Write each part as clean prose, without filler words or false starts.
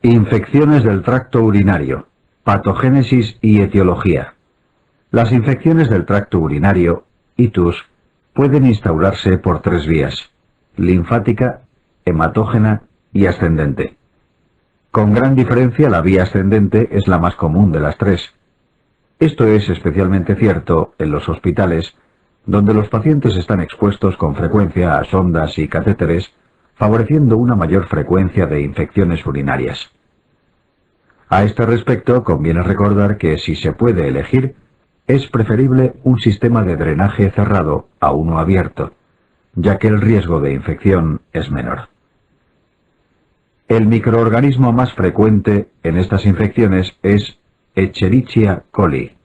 Infecciones del tracto urinario, patogénesis y etiología. Las infecciones del tracto urinario, itus, pueden instaurarse por tres vías: linfática, hematógena y ascendente. Con gran diferencia, la vía ascendente es la más común de las tres. Esto es especialmente cierto en los hospitales, donde los pacientes están expuestos con frecuencia a sondas y catéteres, favoreciendo una mayor frecuencia de infecciones urinarias. A este respecto, conviene recordar que, si se puede elegir, es preferible un sistema de drenaje cerrado a uno abierto, ya que el riesgo de infección es menor. El microorganismo más frecuente en estas infecciones es Escherichia coli.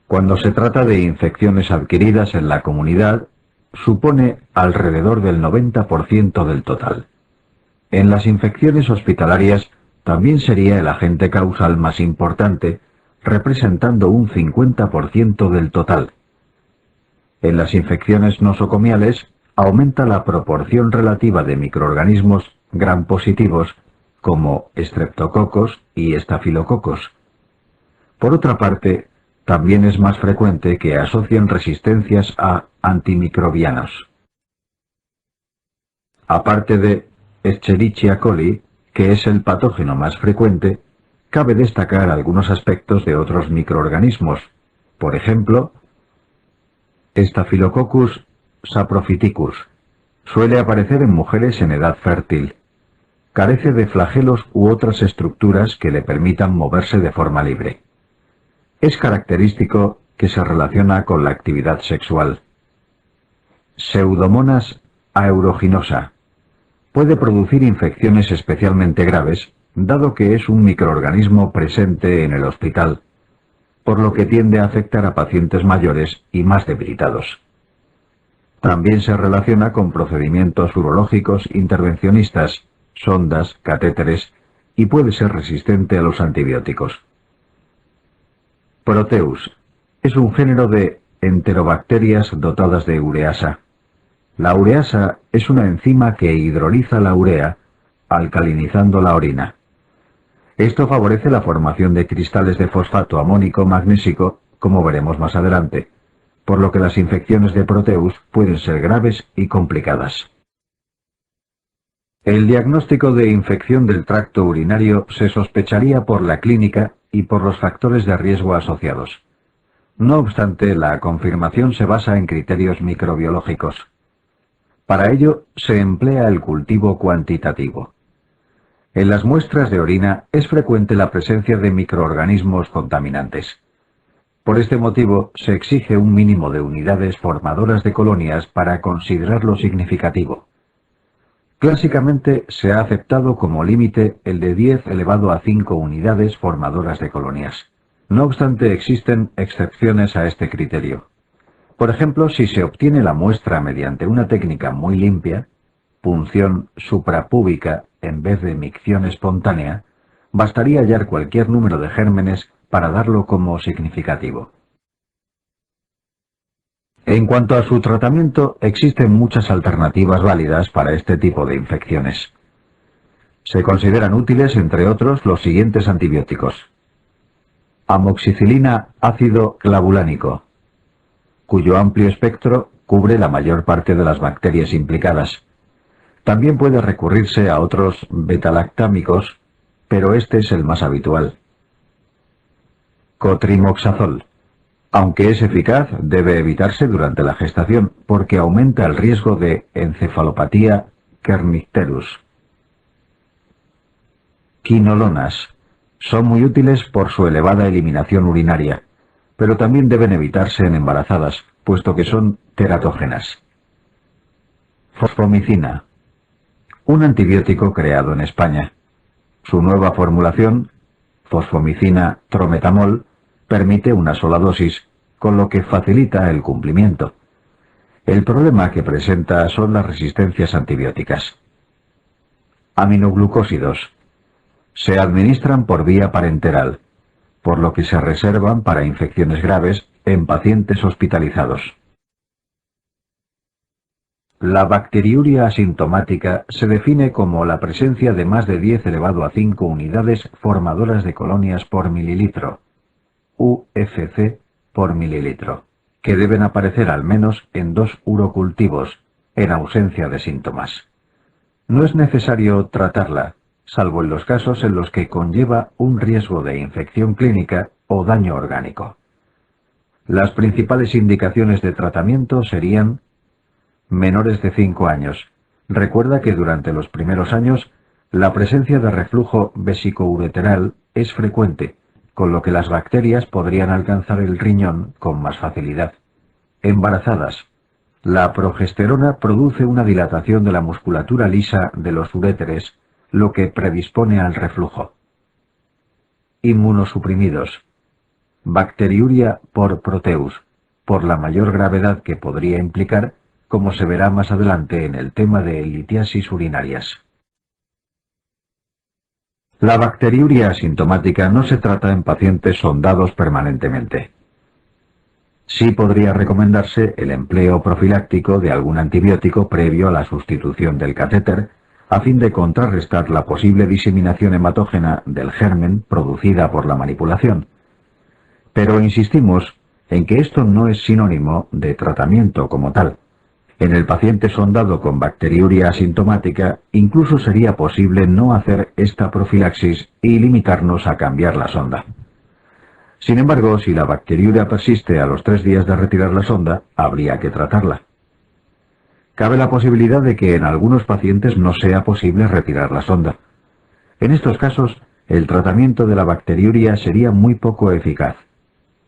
Cuando se trata de infecciones adquiridas en la comunidad, supone alrededor del 90% del total. En las infecciones hospitalarias también sería el agente causal más importante, representando un 50% del total. En las infecciones nosocomiales aumenta la proporción relativa de microorganismos gram positivos como estreptococos y estafilococos. Por otra parte, también es más frecuente que asocien resistencias a antimicrobianos. Aparte de Escherichia coli, que es el patógeno más frecuente, cabe destacar algunos aspectos de otros microorganismos. Por ejemplo, Staphylococcus saprophyticus suele aparecer en mujeres en edad fértil. Carece de flagelos u otras estructuras que le permitan moverse de forma libre. Es característico que se relaciona con la actividad sexual. Pseudomonas aeruginosa puede producir infecciones especialmente graves, dado que es un microorganismo presente en el hospital, por lo que tiende a afectar a pacientes mayores y más debilitados. También se relaciona con procedimientos urológicos intervencionistas, sondas, catéteres, y puede ser resistente a los antibióticos. Proteus es un género de enterobacterias dotadas de ureasa. La ureasa es una enzima que hidroliza la urea, alcalinizando la orina. Esto favorece la formación de cristales de fosfato amónico magnésico, como veremos más adelante, por lo que las infecciones de Proteus pueden ser graves y complicadas. El diagnóstico de infección del tracto urinario se sospecharía por la clínica y por los factores de riesgo asociados. No obstante, la confirmación se basa en criterios microbiológicos. Para ello, se emplea el cultivo cuantitativo. En las muestras de orina es frecuente la presencia de microorganismos contaminantes. Por este motivo, se exige un mínimo de unidades formadoras de colonias para considerarlo significativo. Clásicamente se ha aceptado como límite el de 10 elevado a 5 unidades formadoras de colonias. No obstante, existen excepciones a este criterio. Por ejemplo, si se obtiene la muestra mediante una técnica muy limpia, punción suprapúbica en vez de micción espontánea, bastaría hallar cualquier número de gérmenes para darlo como significativo. En cuanto a su tratamiento, existen muchas alternativas válidas para este tipo de infecciones. Se consideran útiles, entre otros, los siguientes antibióticos: amoxicilina ácido clavulánico, cuyo amplio espectro cubre la mayor parte de las bacterias implicadas. También puede recurrirse a otros betalactámicos, pero este es el más habitual. Cotrimoxazol. Aunque es eficaz, debe evitarse durante la gestación porque aumenta el riesgo de encefalopatía kernicterus. Quinolonas. Son muy útiles por su elevada eliminación urinaria, pero también deben evitarse en embarazadas, puesto que son teratógenas. Fosfomicina. Un antibiótico creado en España. Su nueva formulación, fosfomicina trometamol, permite una sola dosis, con lo que facilita el cumplimiento. El problema que presenta son las resistencias antibióticas. Aminoglucósidos. Se administran por vía parenteral. por lo que se reservan para infecciones graves en pacientes hospitalizados. La bacteriuria asintomática se define como la presencia de más de 10 elevado a 5 unidades formadoras de colonias por mililitro, UFC por mililitro, que deben aparecer al menos en 2 urocultivos, en ausencia de síntomas. No es necesario tratarla, salvo en los casos en los que conlleva un riesgo de infección clínica o daño orgánico. Las principales indicaciones de tratamiento serían: menores de 5 años. Recuerda que durante los primeros años la presencia de reflujo vesicoureteral es frecuente, con lo que las bacterias podrían alcanzar el riñón con más facilidad. Embarazadas. La progesterona produce una dilatación de la musculatura lisa de los uréteres, lo que predispone al reflujo. Inmunosuprimidos. Bacteriuria por Proteus, por la mayor gravedad que podría implicar, como se verá más adelante en el tema de litiasis urinarias. La bacteriuria asintomática no se trata en pacientes sondados permanentemente. Sí podría recomendarse el empleo profiláctico de algún antibiótico previo a la sustitución del catéter, a fin de contrarrestar la posible diseminación hematógena del germen producida por la manipulación. Pero insistimos en que esto no es sinónimo de tratamiento como tal. En el paciente sondado con bacteriuria asintomática, incluso sería posible no hacer esta profilaxis y limitarnos a cambiar la sonda. Sin embargo, si la bacteriuria persiste a los 3 días de retirar la sonda, habría que tratarla. Cabe la posibilidad de que en algunos pacientes no sea posible retirar la sonda. En estos casos, el tratamiento de la bacteriuria sería muy poco eficaz.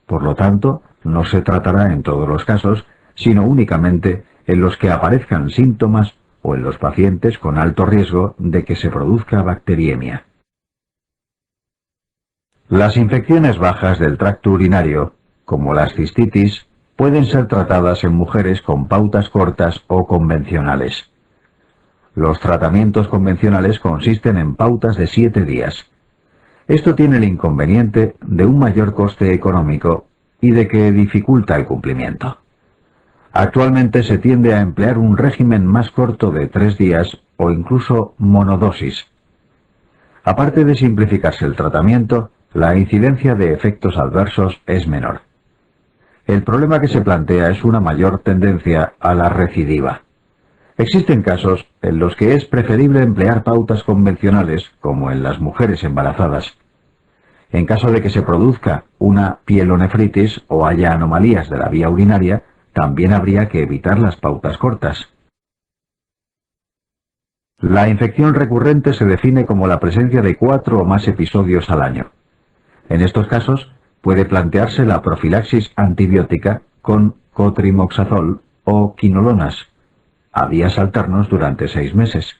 Por lo tanto, no se tratará en todos los casos, sino únicamente en los que aparezcan síntomas o en los pacientes con alto riesgo de que se produzca bacteriemia. Las infecciones bajas del tracto urinario, como las cistitis, pueden ser tratadas en mujeres con pautas cortas o convencionales. Los tratamientos convencionales consisten en pautas de 7 días. Esto tiene el inconveniente de un mayor coste económico y de que dificulta el cumplimiento. Actualmente se tiende a emplear un régimen más corto de 3 días o incluso monodosis. Aparte de simplificarse el tratamiento, la incidencia de efectos adversos es menor. El problema que se plantea es una mayor tendencia a la recidiva. Existen casos en los que es preferible emplear pautas convencionales, como en las mujeres embarazadas. En caso de que se produzca una pielonefritis o haya anomalías de la vía urinaria, también habría que evitar las pautas cortas. La infección recurrente se define como la presencia de 4 o más episodios al año. En estos casos, puede plantearse la profilaxis antibiótica con cotrimoxazol o quinolonas, a días alternos durante 6 meses.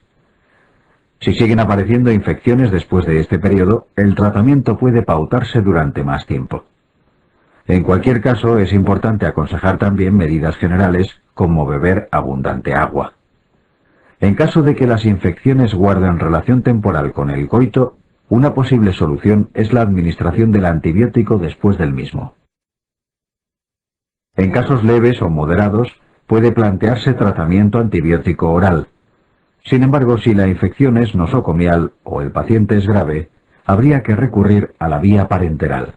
Si siguen apareciendo infecciones después de este periodo, el tratamiento puede pautarse durante más tiempo. En cualquier caso, es importante aconsejar también medidas generales como beber abundante agua. En caso de que las infecciones guarden relación temporal con el coito, una posible solución es la administración del antibiótico después del mismo. En casos leves o moderados, puede plantearse tratamiento antibiótico oral. Sin embargo, si la infección es nosocomial o el paciente es grave, habría que recurrir a la vía parenteral.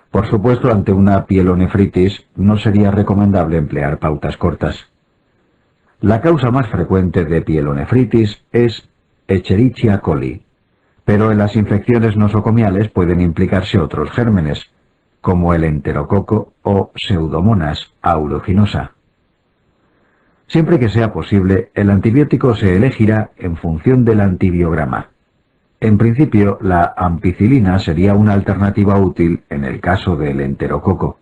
Por supuesto, ante una pielonefritis no sería recomendable emplear pautas cortas. La causa más frecuente de pielonefritis es Escherichia coli, pero en las infecciones nosocomiales pueden implicarse otros gérmenes, como el enterococo o Pseudomonas aeruginosa. Siempre que sea posible, el antibiótico se elegirá en función del antibiograma. En principio, la ampicilina sería una alternativa útil en el caso del enterococo.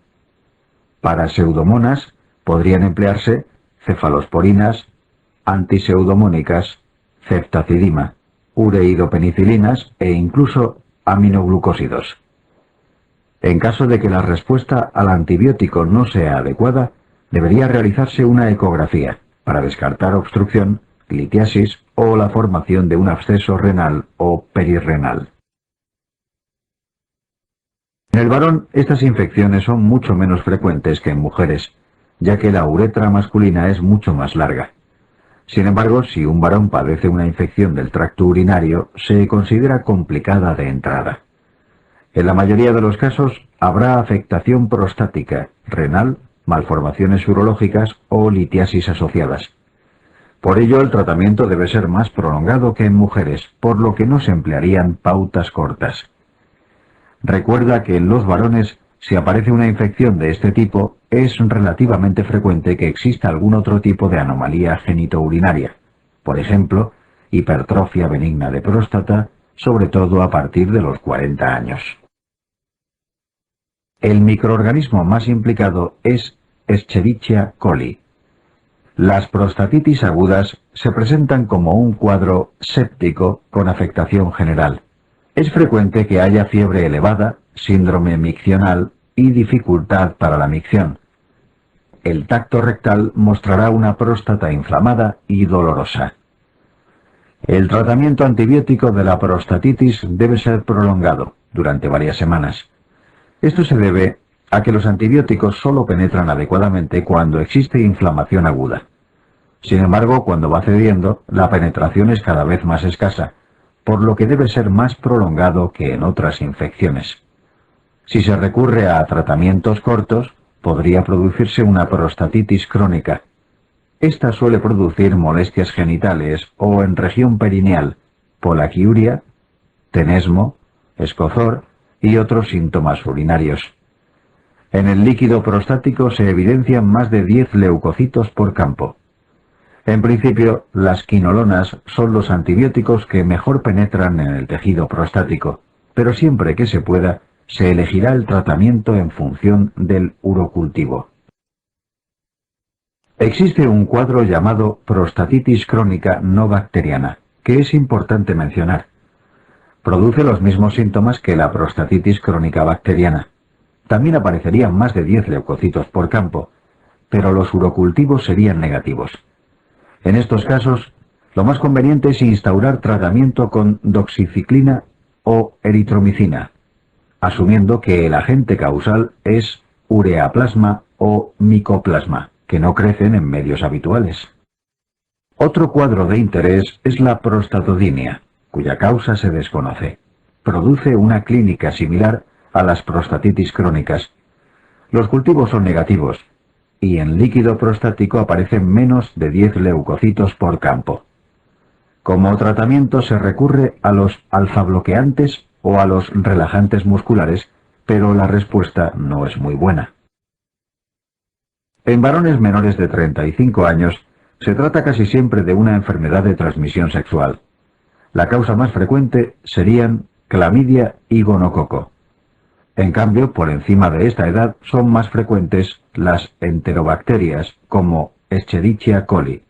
Para Pseudomonas podrían emplearse cefalosporinas, antiseudomónicas, ceftazidima, ureidopenicilinas e incluso aminoglucósidos. En caso de que la respuesta al antibiótico no sea adecuada, debería realizarse una ecografía para descartar obstrucción, litiasis o la formación de un absceso renal o perirrenal. En el varón, estas infecciones son mucho menos frecuentes que en mujeres, ya que la uretra masculina es mucho más larga. Sin embargo, si un varón padece una infección del tracto urinario, se considera complicada de entrada. En la mayoría de los casos habrá afectación prostática, renal, malformaciones urológicas o litiasis asociadas. Por ello, el tratamiento debe ser más prolongado que en mujeres, por lo que no se emplearían pautas cortas. Recuerda que en los varones, si aparece una infección de este tipo, es relativamente frecuente que exista algún otro tipo de anomalía genitourinaria, por ejemplo, hipertrofia benigna de próstata, sobre todo a partir de los 40 años. El microorganismo más implicado es Escherichia coli. Las prostatitis agudas se presentan como un cuadro séptico con afectación general. Es frecuente que haya fiebre elevada, síndrome miccional y dificultad para la micción. El tacto rectal mostrará una próstata inflamada y dolorosa. El tratamiento antibiótico de la prostatitis debe ser prolongado durante varias semanas. Esto se debe a que los antibióticos solo penetran adecuadamente cuando existe inflamación aguda. Sin embargo, cuando va cediendo, la penetración es cada vez más escasa, por lo que debe ser más prolongado que en otras infecciones. Si se recurre a tratamientos cortos, podría producirse una prostatitis crónica. Esta suele producir molestias genitales o en región perineal, polaquiuria, tenesmo, escozor y otros síntomas urinarios. En el líquido prostático se evidencian más de 10 leucocitos por campo. En principio, las quinolonas son los antibióticos que mejor penetran en el tejido prostático, pero siempre que se pueda, se elegirá el tratamiento en función del urocultivo. Existe un cuadro llamado prostatitis crónica no bacteriana, que es importante mencionar. Produce los mismos síntomas que la prostatitis crónica bacteriana. También aparecerían más de 10 leucocitos por campo, pero los urocultivos serían negativos. En estos casos, lo más conveniente es instaurar tratamiento con doxiciclina o eritromicina, asumiendo que el agente causal es ureaplasma o micoplasma, que no crecen en medios habituales. Otro cuadro de interés es la prostatodinia, cuya causa se desconoce. Produce una clínica similar a las prostatitis crónicas. Los cultivos son negativos, y en líquido prostático aparecen menos de 10 leucocitos por campo. Como tratamiento se recurre a los alfa-bloqueantes o a los relajantes musculares, pero la respuesta no es muy buena. En varones menores de 35 años, se trata casi siempre de una enfermedad de transmisión sexual. La causa más frecuente serían clamidia y gonococo. En cambio, por encima de esta edad son más frecuentes las enterobacterias, como Escherichia coli.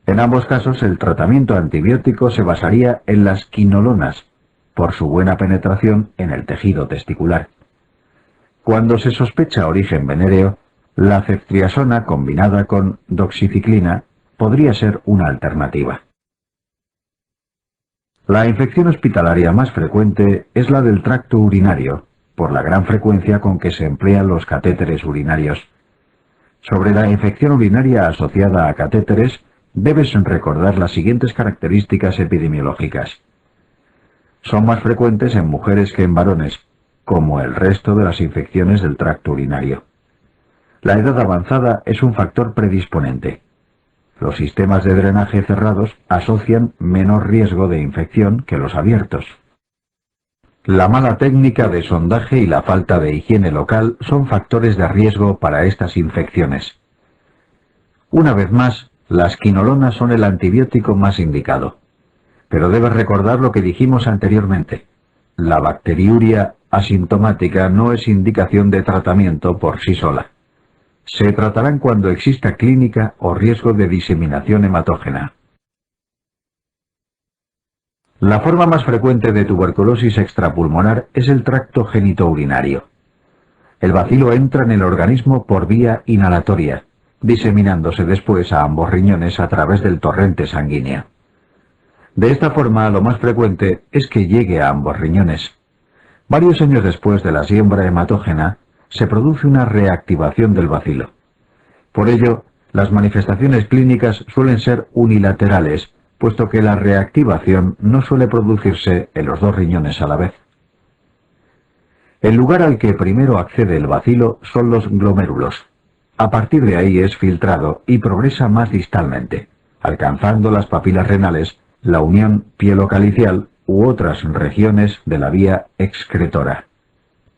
En ambos casos, el tratamiento antibiótico se basaría en las quinolonas, por su buena penetración en el tejido testicular. Cuando se sospecha origen venéreo, la ceftriaxona combinada con doxiciclina podría ser una alternativa. La infección hospitalaria más frecuente es la del tracto urinario, por la gran frecuencia con que se emplean los catéteres urinarios. Sobre la infección urinaria asociada a catéteres, debes recordar las siguientes características epidemiológicas. Son más frecuentes en mujeres que en varones, como el resto de las infecciones del tracto urinario. La edad avanzada es un factor predisponente. Los sistemas de drenaje cerrados asocian menor riesgo de infección que los abiertos. La mala técnica de sondaje y la falta de higiene local son factores de riesgo para estas infecciones. Una vez más, las quinolonas son el antibiótico más indicado. Pero debes recordar lo que dijimos anteriormente. La bacteriuria asintomática no es indicación de tratamiento por sí sola. Se tratarán cuando exista clínica o riesgo de diseminación hematógena. La forma más frecuente de tuberculosis extrapulmonar es el tracto genitourinario. El bacilo entra en el organismo por vía inhalatoria, diseminándose después a ambos riñones a través del torrente sanguíneo. De esta forma, lo más frecuente es que llegue a ambos riñones. Varios años después de la siembra hematógena, se produce una reactivación del bacilo. Por ello, las manifestaciones clínicas suelen ser unilaterales, puesto que la reactivación no suele producirse en los dos riñones a la vez. El lugar al que primero accede el bacilo son los glomérulos. A partir de ahí es filtrado y progresa más distalmente, alcanzando las papilas renales, la unión pielocalicial u otras regiones de la vía excretora.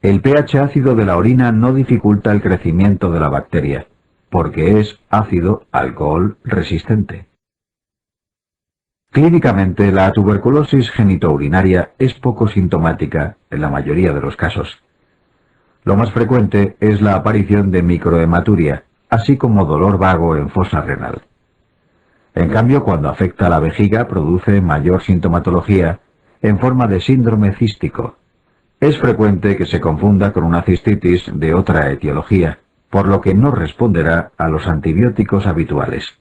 El pH ácido de la orina no dificulta el crecimiento de la bacteria, porque es ácido alcohol resistente. Clínicamente, la tuberculosis genitourinaria es poco sintomática en la mayoría de los casos. Lo más frecuente es la aparición de microhematuria, así como dolor vago en fosa renal. En cambio, cuando afecta a la vejiga, produce mayor sintomatología en forma de síndrome cístico. Es frecuente que se confunda con una cistitis de otra etiología, por lo que no responderá a los antibióticos habituales.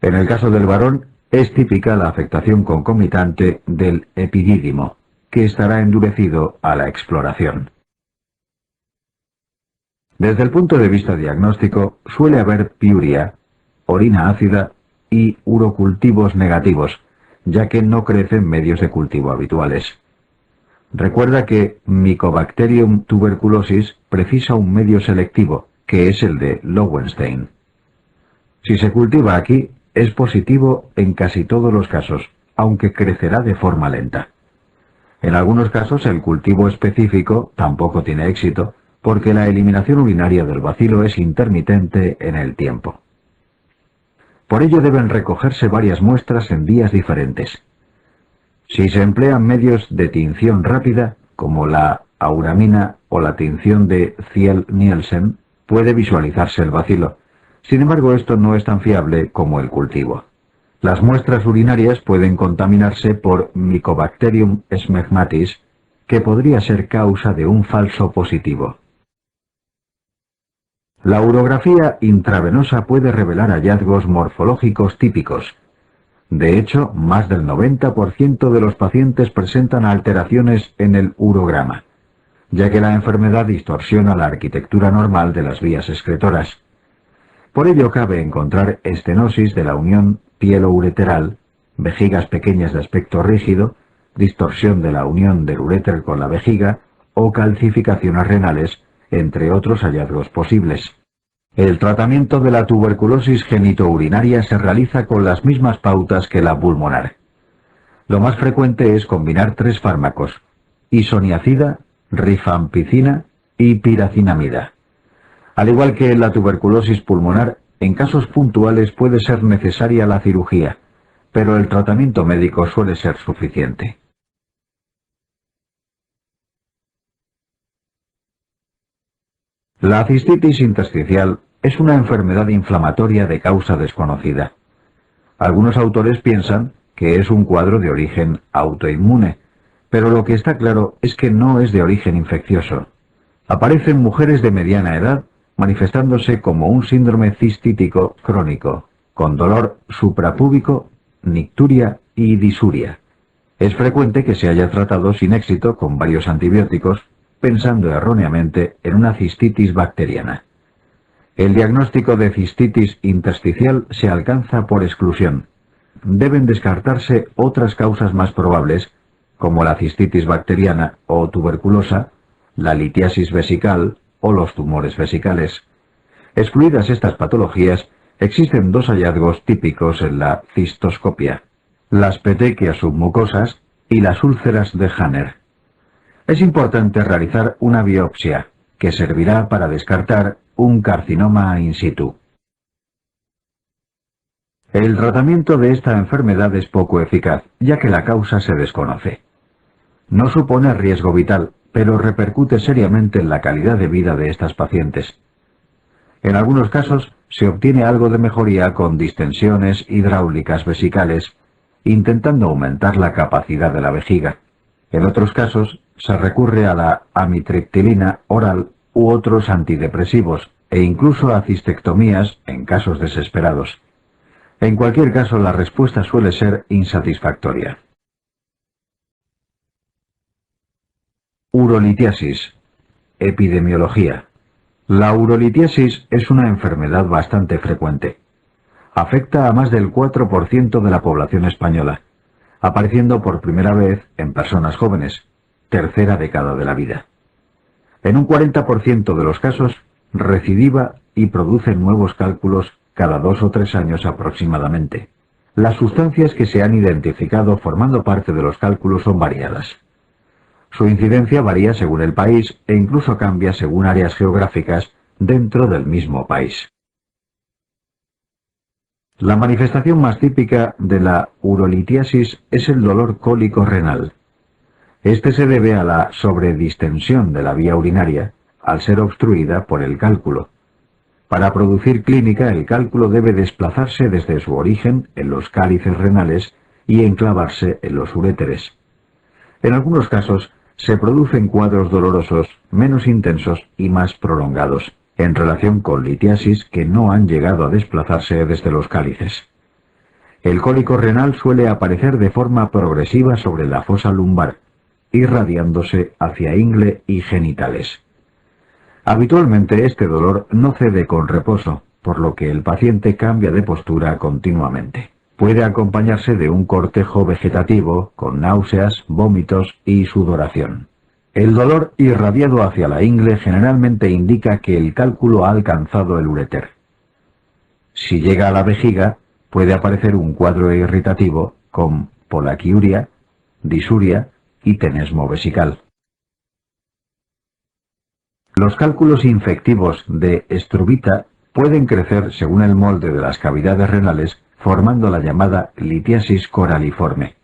En el caso del varón, es típica la afectación concomitante del epidídimo, que estará endurecido a la exploración. Desde el punto de vista diagnóstico, suele haber piuria, orina ácida y urocultivos negativos, ya que no crecen medios de cultivo habituales. Recuerda que Mycobacterium tuberculosis precisa un medio selectivo, que es el de Lowenstein. Si se cultiva aquí, es positivo en casi todos los casos, aunque crecerá de forma lenta. En algunos casos el cultivo específico tampoco tiene éxito, porque la eliminación urinaria del bacilo es intermitente en el tiempo. Por ello deben recogerse varias muestras en días diferentes. Si se emplean medios de tinción rápida, como la auramina o la tinción de Thiel-Nielsen, puede visualizarse el bacilo. Sin embargo, esto no es tan fiable como el cultivo. Las muestras urinarias pueden contaminarse por Mycobacterium smegmatis, que podría ser causa de un falso positivo. La urografía intravenosa puede revelar hallazgos morfológicos típicos. De hecho, más del 90% de los pacientes presentan alteraciones en el urograma, ya que la enfermedad distorsiona la arquitectura normal de las vías excretoras. Por ello cabe encontrar estenosis de la unión pielo-ureteral, vejigas pequeñas de aspecto rígido, distorsión de la unión del uréter con la vejiga o calcificaciones renales, entre otros hallazgos posibles. El tratamiento de la tuberculosis genitourinaria se realiza con las mismas pautas que la pulmonar. Lo más frecuente es combinar 3 fármacos: isoniazida, rifampicina y piracinamida. Al igual que en la tuberculosis pulmonar, en casos puntuales puede ser necesaria la cirugía, pero el tratamiento médico suele ser suficiente. La cistitis intersticial es una enfermedad inflamatoria de causa desconocida. Algunos autores piensan que es un cuadro de origen autoinmune, pero lo que está claro es que no es de origen infeccioso. Aparece en mujeres de mediana edad, manifestándose como un síndrome cistítico crónico, con dolor suprapúbico, nicturia y disuria. Es frecuente que se haya tratado sin éxito con varios antibióticos, pensando erróneamente en una cistitis bacteriana. El diagnóstico de cistitis intersticial se alcanza por exclusión. Deben descartarse otras causas más probables, como la cistitis bacteriana o tuberculosa, la litiasis vesical o los tumores vesicales. Excluidas estas patologías, existen 2 hallazgos típicos en la cistoscopia: las petequias submucosas y las úlceras de Hanner. Es importante realizar una biopsia, que servirá para descartar un carcinoma in situ. El tratamiento de esta enfermedad es poco eficaz, ya que la causa se desconoce. No supone riesgo vital, pero repercute seriamente en la calidad de vida de estas pacientes. En algunos casos se obtiene algo de mejoría con distensiones hidráulicas vesicales, intentando aumentar la capacidad de la vejiga. En otros casos se recurre a la amitriptilina oral u otros antidepresivos e incluso a cistectomías en casos desesperados. En cualquier caso, la respuesta suele ser insatisfactoria. Urolitiasis. Epidemiología. La urolitiasis es una enfermedad bastante frecuente. Afecta a más del 4% de la población española, apareciendo por primera vez en personas jóvenes, tercera década de la vida. En un 40% de los casos, recidiva y produce nuevos cálculos cada 2 o 3 años aproximadamente. Las sustancias que se han identificado formando parte de los cálculos son variadas. Su incidencia varía según el país e incluso cambia según áreas geográficas dentro del mismo país. La manifestación más típica de la urolitiasis es el dolor cólico renal. Este se debe a la sobredistensión de la vía urinaria, al ser obstruida por el cálculo. Para producir clínica, el cálculo debe desplazarse desde su origen en los cálices renales y enclavarse en los uréteres. En algunos casos, se producen cuadros dolorosos menos intensos y más prolongados, en relación con litiasis que no han llegado a desplazarse desde los cálices. El cólico renal suele aparecer de forma progresiva sobre la fosa lumbar, irradiándose hacia ingle y genitales. Habitualmente este dolor no cede con reposo, por lo que el paciente cambia de postura continuamente. Puede acompañarse de un cortejo vegetativo con náuseas, vómitos y sudoración. El dolor irradiado hacia la ingle generalmente indica que el cálculo ha alcanzado el uréter. Si llega a la vejiga, puede aparecer un cuadro irritativo con polaquiuria, disuria y tenesmo vesical. Los cálculos infectivos de estrubita pueden crecer según el molde de las cavidades renales, formando la llamada litiasis coraliforme.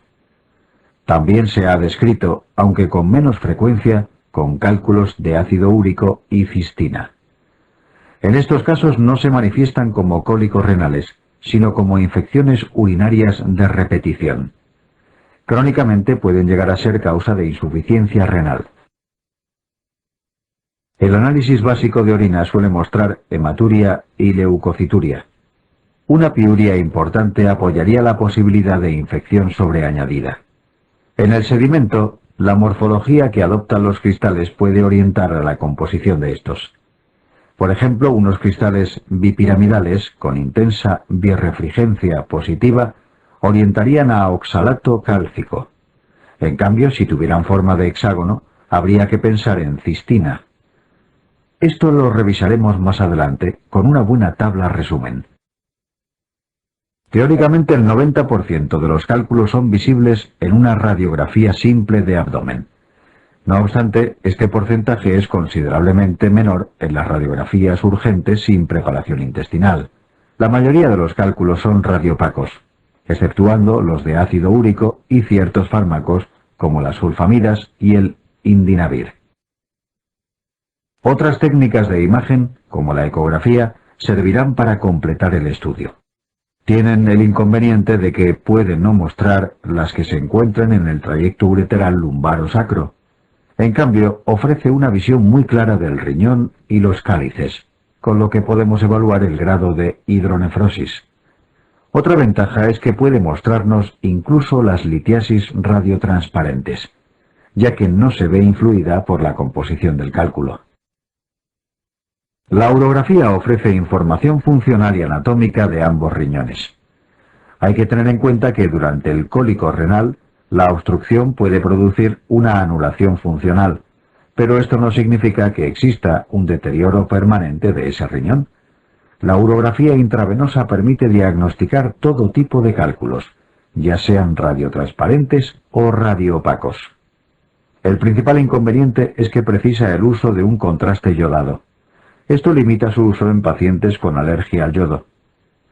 También se ha descrito, aunque con menos frecuencia, con cálculos de ácido úrico y cistina. En estos casos no se manifiestan como cólicos renales, sino como infecciones urinarias de repetición. Crónicamente pueden llegar a ser causa de insuficiencia renal. El análisis básico de orina suele mostrar hematuria y leucocituria. Una piuria importante apoyaría la posibilidad de infección sobreañadida. En el sedimento, la morfología que adoptan los cristales puede orientar a la composición de estos. Por ejemplo, unos cristales bipiramidales con intensa birrefringencia positiva orientarían a oxalato cálcico. En cambio, si tuvieran forma de hexágono, habría que pensar en cistina. Esto lo revisaremos más adelante con una buena tabla resumen. Teóricamente el 90% de los cálculos son visibles en una radiografía simple de abdomen. No obstante, este porcentaje es considerablemente menor en las radiografías urgentes sin preparación intestinal. La mayoría de los cálculos son radiopacos, exceptuando los de ácido úrico y ciertos fármacos como las sulfamidas y el indinavir. Otras técnicas de imagen, como la ecografía, servirán para completar el estudio. Tienen el inconveniente de que pueden no mostrar las que se encuentran en el trayecto ureteral lumbar o sacro. En cambio, ofrece una visión muy clara del riñón y los cálices, con lo que podemos evaluar el grado de hidronefrosis. Otra ventaja es que puede mostrarnos incluso las litiasis radiotransparentes, ya que no se ve influida por la composición del cálculo. La urografía ofrece información funcional y anatómica de ambos riñones. Hay que tener en cuenta que durante el cólico renal, la obstrucción puede producir una anulación funcional, pero esto no significa que exista un deterioro permanente de ese riñón. La urografía intravenosa permite diagnosticar todo tipo de cálculos, ya sean radiotransparentes o radioopacos. El principal inconveniente es que precisa el uso de un contraste yodado. Esto limita su uso en pacientes con alergia al yodo.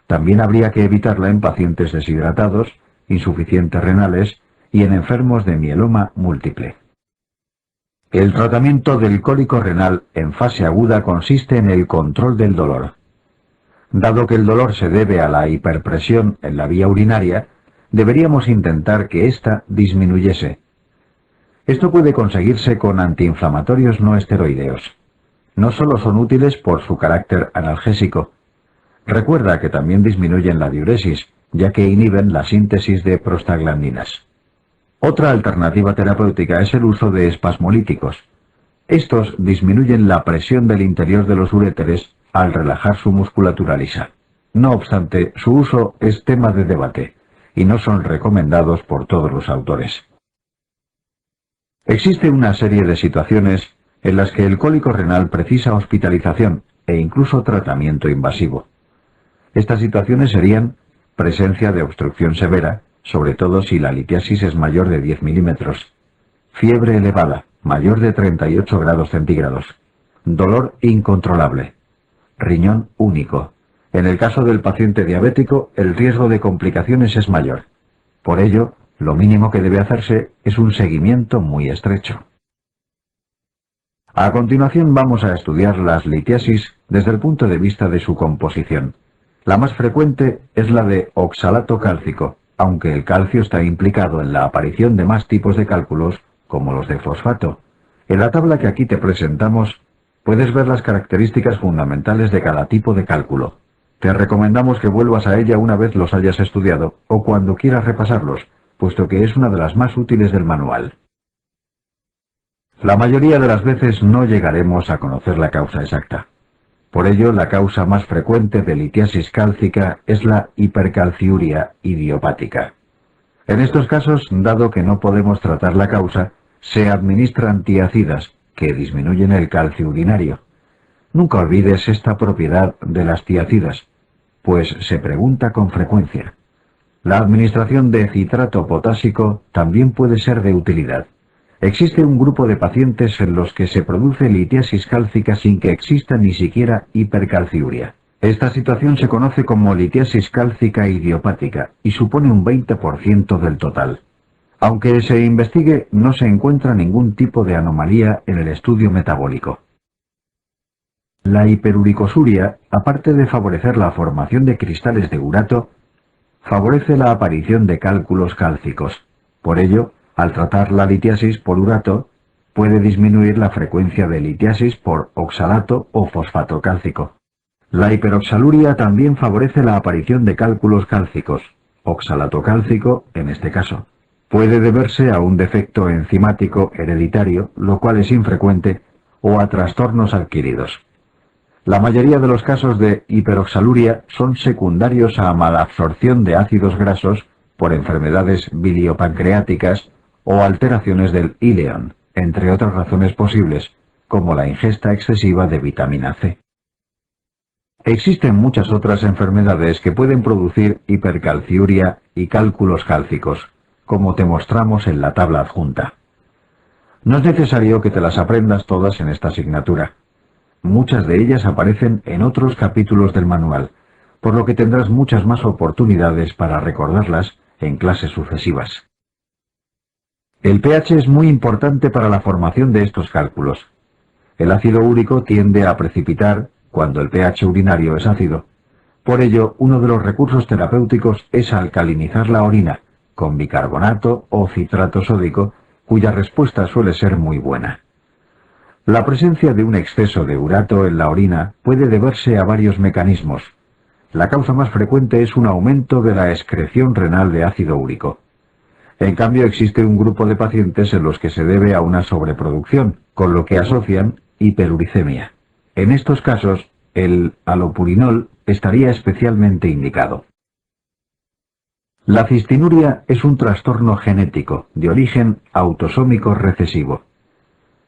También habría que evitarla en pacientes deshidratados, insuficientes renales y en enfermos de mieloma múltiple. El tratamiento del cólico renal en fase aguda consiste en el control del dolor. Dado que el dolor se debe a la hiperpresión en la vía urinaria, deberíamos intentar que ésta disminuyese. Esto puede conseguirse con antiinflamatorios no esteroideos. No solo son útiles por su carácter analgésico. Recuerda que también disminuyen la diuresis, ya que inhiben la síntesis de prostaglandinas. Otra alternativa terapéutica es el uso de espasmolíticos. Estos disminuyen la presión del interior de los uréteres al relajar su musculatura lisa. No obstante, su uso es tema de debate y no son recomendados por todos los autores. Existe una serie de situaciones en las que el cólico renal precisa hospitalización e incluso tratamiento invasivo. Estas situaciones serían presencia de obstrucción severa, sobre todo si la litiasis es mayor de 10 milímetros, fiebre elevada, mayor de 38 grados centígrados, dolor incontrolable, riñón único. En el caso del paciente diabético, el riesgo de complicaciones es mayor. Por ello, lo mínimo que debe hacerse es un seguimiento muy estrecho. A continuación vamos a estudiar las litiasis desde el punto de vista de su composición. La más frecuente es la de oxalato cálcico, aunque el calcio está implicado en la aparición de más tipos de cálculos, como los de fosfato. En la tabla que aquí te presentamos, puedes ver las características fundamentales de cada tipo de cálculo. Te recomendamos que vuelvas a ella una vez los hayas estudiado o cuando quieras repasarlos, puesto que es una de las más útiles del manual. La mayoría de las veces no llegaremos a conocer la causa exacta. Por ello, la causa más frecuente de litiasis cálcica es la hipercalciuria idiopática. En estos casos, dado que no podemos tratar la causa, se administran tiacidas, que disminuyen el calcio urinario. Nunca olvides esta propiedad de las tiacidas, pues se pregunta con frecuencia. La administración de citrato potásico también puede ser de utilidad. Existe un grupo de pacientes en los que se produce litiasis cálcica sin que exista ni siquiera hipercalciuria. Esta situación se conoce como litiasis cálcica idiopática y supone un 20% del total. Aunque se investigue, no se encuentra ningún tipo de anomalía en el estudio metabólico. La hiperuricosuria, aparte de favorecer la formación de cristales de urato, favorece la aparición de cálculos cálcicos. Por ello, al tratar la litiasis por urato, puede disminuir la frecuencia de litiasis por oxalato o fosfato cálcico. La hiperoxaluria también favorece la aparición de cálculos cálcicos, oxalato cálcico en este caso. Puede deberse a un defecto enzimático hereditario, lo cual es infrecuente, o a trastornos adquiridos. La mayoría de los casos de hiperoxaluria son secundarios a malabsorción de ácidos grasos por enfermedades biliopancreáticas o alteraciones del íleon, entre otras razones posibles, como la ingesta excesiva de vitamina C. Existen muchas otras enfermedades que pueden producir hipercalciuria y cálculos cálcicos, como te mostramos en la tabla adjunta. No es necesario que te las aprendas todas en esta asignatura. Muchas de ellas aparecen en otros capítulos del manual, por lo que tendrás muchas más oportunidades para recordarlas en clases sucesivas. El pH es muy importante para la formación de estos cálculos. El ácido úrico tiende a precipitar cuando el pH urinario es ácido. Por ello, uno de los recursos terapéuticos es alcalinizar la orina con bicarbonato o citrato sódico, cuya respuesta suele ser muy buena. La presencia de un exceso de urato en la orina puede deberse a varios mecanismos. La causa más frecuente es un aumento de la excreción renal de ácido úrico. En cambio, existe un grupo de pacientes en los que se debe a una sobreproducción, con lo que asocian hiperuricemia. En estos casos, el alopurinol estaría especialmente indicado. La cistinuria es un trastorno genético de origen autosómico recesivo.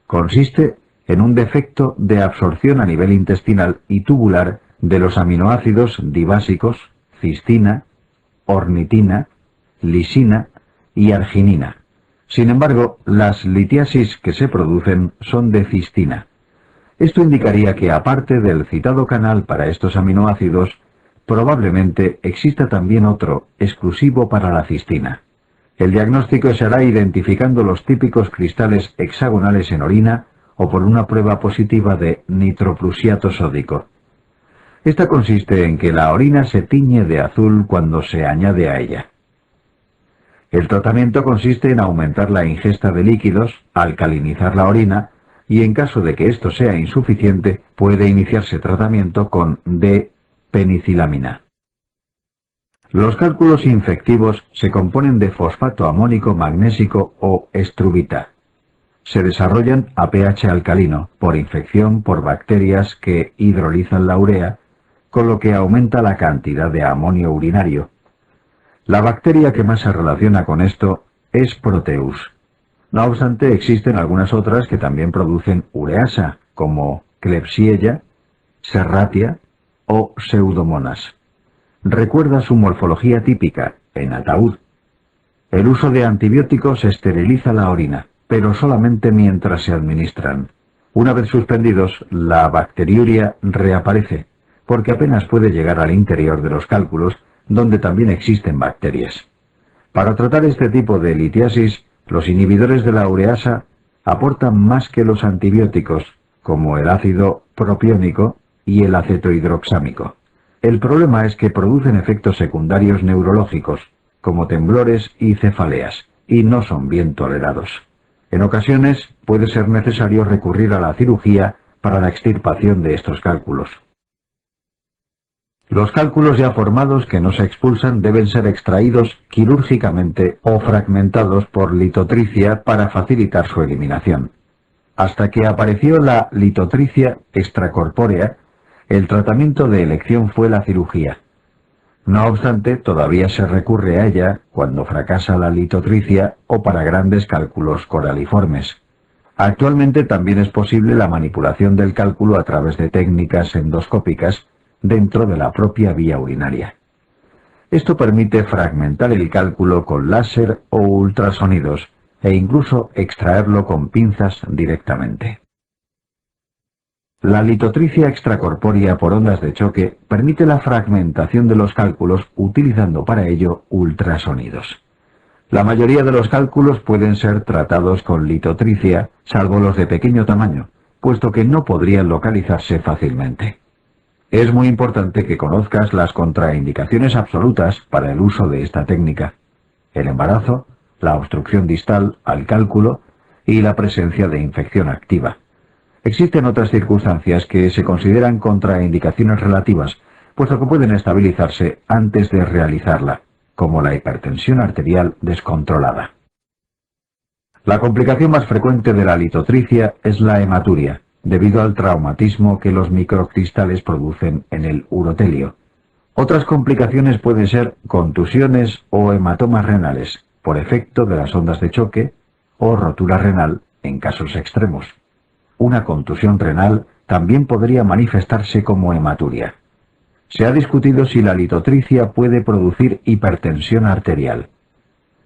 Consiste en un defecto de absorción a nivel intestinal y tubular de los aminoácidos dibásicos, cistina, ornitina, lisina y arginina. Sin embargo, las litiasis que se producen son de cistina. Esto indicaría que, aparte del citado canal para estos aminoácidos, probablemente exista también otro, exclusivo para la cistina. El diagnóstico se hará identificando los típicos cristales hexagonales en orina o por una prueba positiva de nitroprusiato sódico. Esta consiste en que la orina se tiñe de azul cuando se añade a ella. El tratamiento consiste en aumentar la ingesta de líquidos, alcalinizar la orina y en caso de que esto sea insuficiente puede iniciarse tratamiento con D-penicilamina. Los cálculos infectivos se componen de fosfato amónico magnésico o estrubita. Se desarrollan a pH alcalino, por infección por bacterias que hidrolizan la urea, con lo que aumenta la cantidad de amonio urinario. La bacteria que más se relaciona con esto es Proteus. No obstante, existen algunas otras que también producen ureasa, como Klebsiella, Serratia o Pseudomonas. Recuerda su morfología típica, en ataúd. El uso de antibióticos esteriliza la orina, pero solamente mientras se administran. Una vez suspendidos, la bacteriuria reaparece, porque apenas puede llegar al interior de los cálculos, donde también existen bacterias. Para tratar este tipo de litiasis, los inhibidores de la ureasa aportan más que los antibióticos, como el ácido propiónico y el acetohidroxámico. El problema es que producen efectos secundarios neurológicos, como temblores y cefaleas, y no son bien tolerados. En ocasiones puede ser necesario recurrir a la cirugía para la extirpación de estos cálculos. Los cálculos ya formados que no se expulsan deben ser extraídos quirúrgicamente o fragmentados por litotricia para facilitar su eliminación. Hasta que apareció la litotricia extracorpórea, el tratamiento de elección fue la cirugía. No obstante, todavía se recurre a ella cuando fracasa la litotricia o para grandes cálculos coraliformes. Actualmente también es posible la manipulación del cálculo a través de técnicas endoscópicas dentro de la propia vía urinaria. Esto permite fragmentar el cálculo con láser o ultrasonidos e incluso extraerlo con pinzas directamente. La litotricia extracorpórea por ondas de choque permite la fragmentación de los cálculos utilizando para ello ultrasonidos. La mayoría de los cálculos pueden ser tratados con litotricia, salvo los de pequeño tamaño, puesto que no podrían localizarse fácilmente. Es muy importante que conozcas las contraindicaciones absolutas para el uso de esta técnica: el embarazo, la obstrucción distal al cálculo y la presencia de infección activa. Existen otras circunstancias que se consideran contraindicaciones relativas, puesto que pueden estabilizarse antes de realizarla, como la hipertensión arterial descontrolada. La complicación más frecuente de la litotricia es la hematuria, debido al traumatismo que los microcristales producen en el urotelio. Otras complicaciones pueden ser contusiones o hematomas renales, por efecto de las ondas de choque, o rotura renal en casos extremos. Una contusión renal también podría manifestarse como hematuria. Se ha discutido si la litotricia puede producir hipertensión arterial.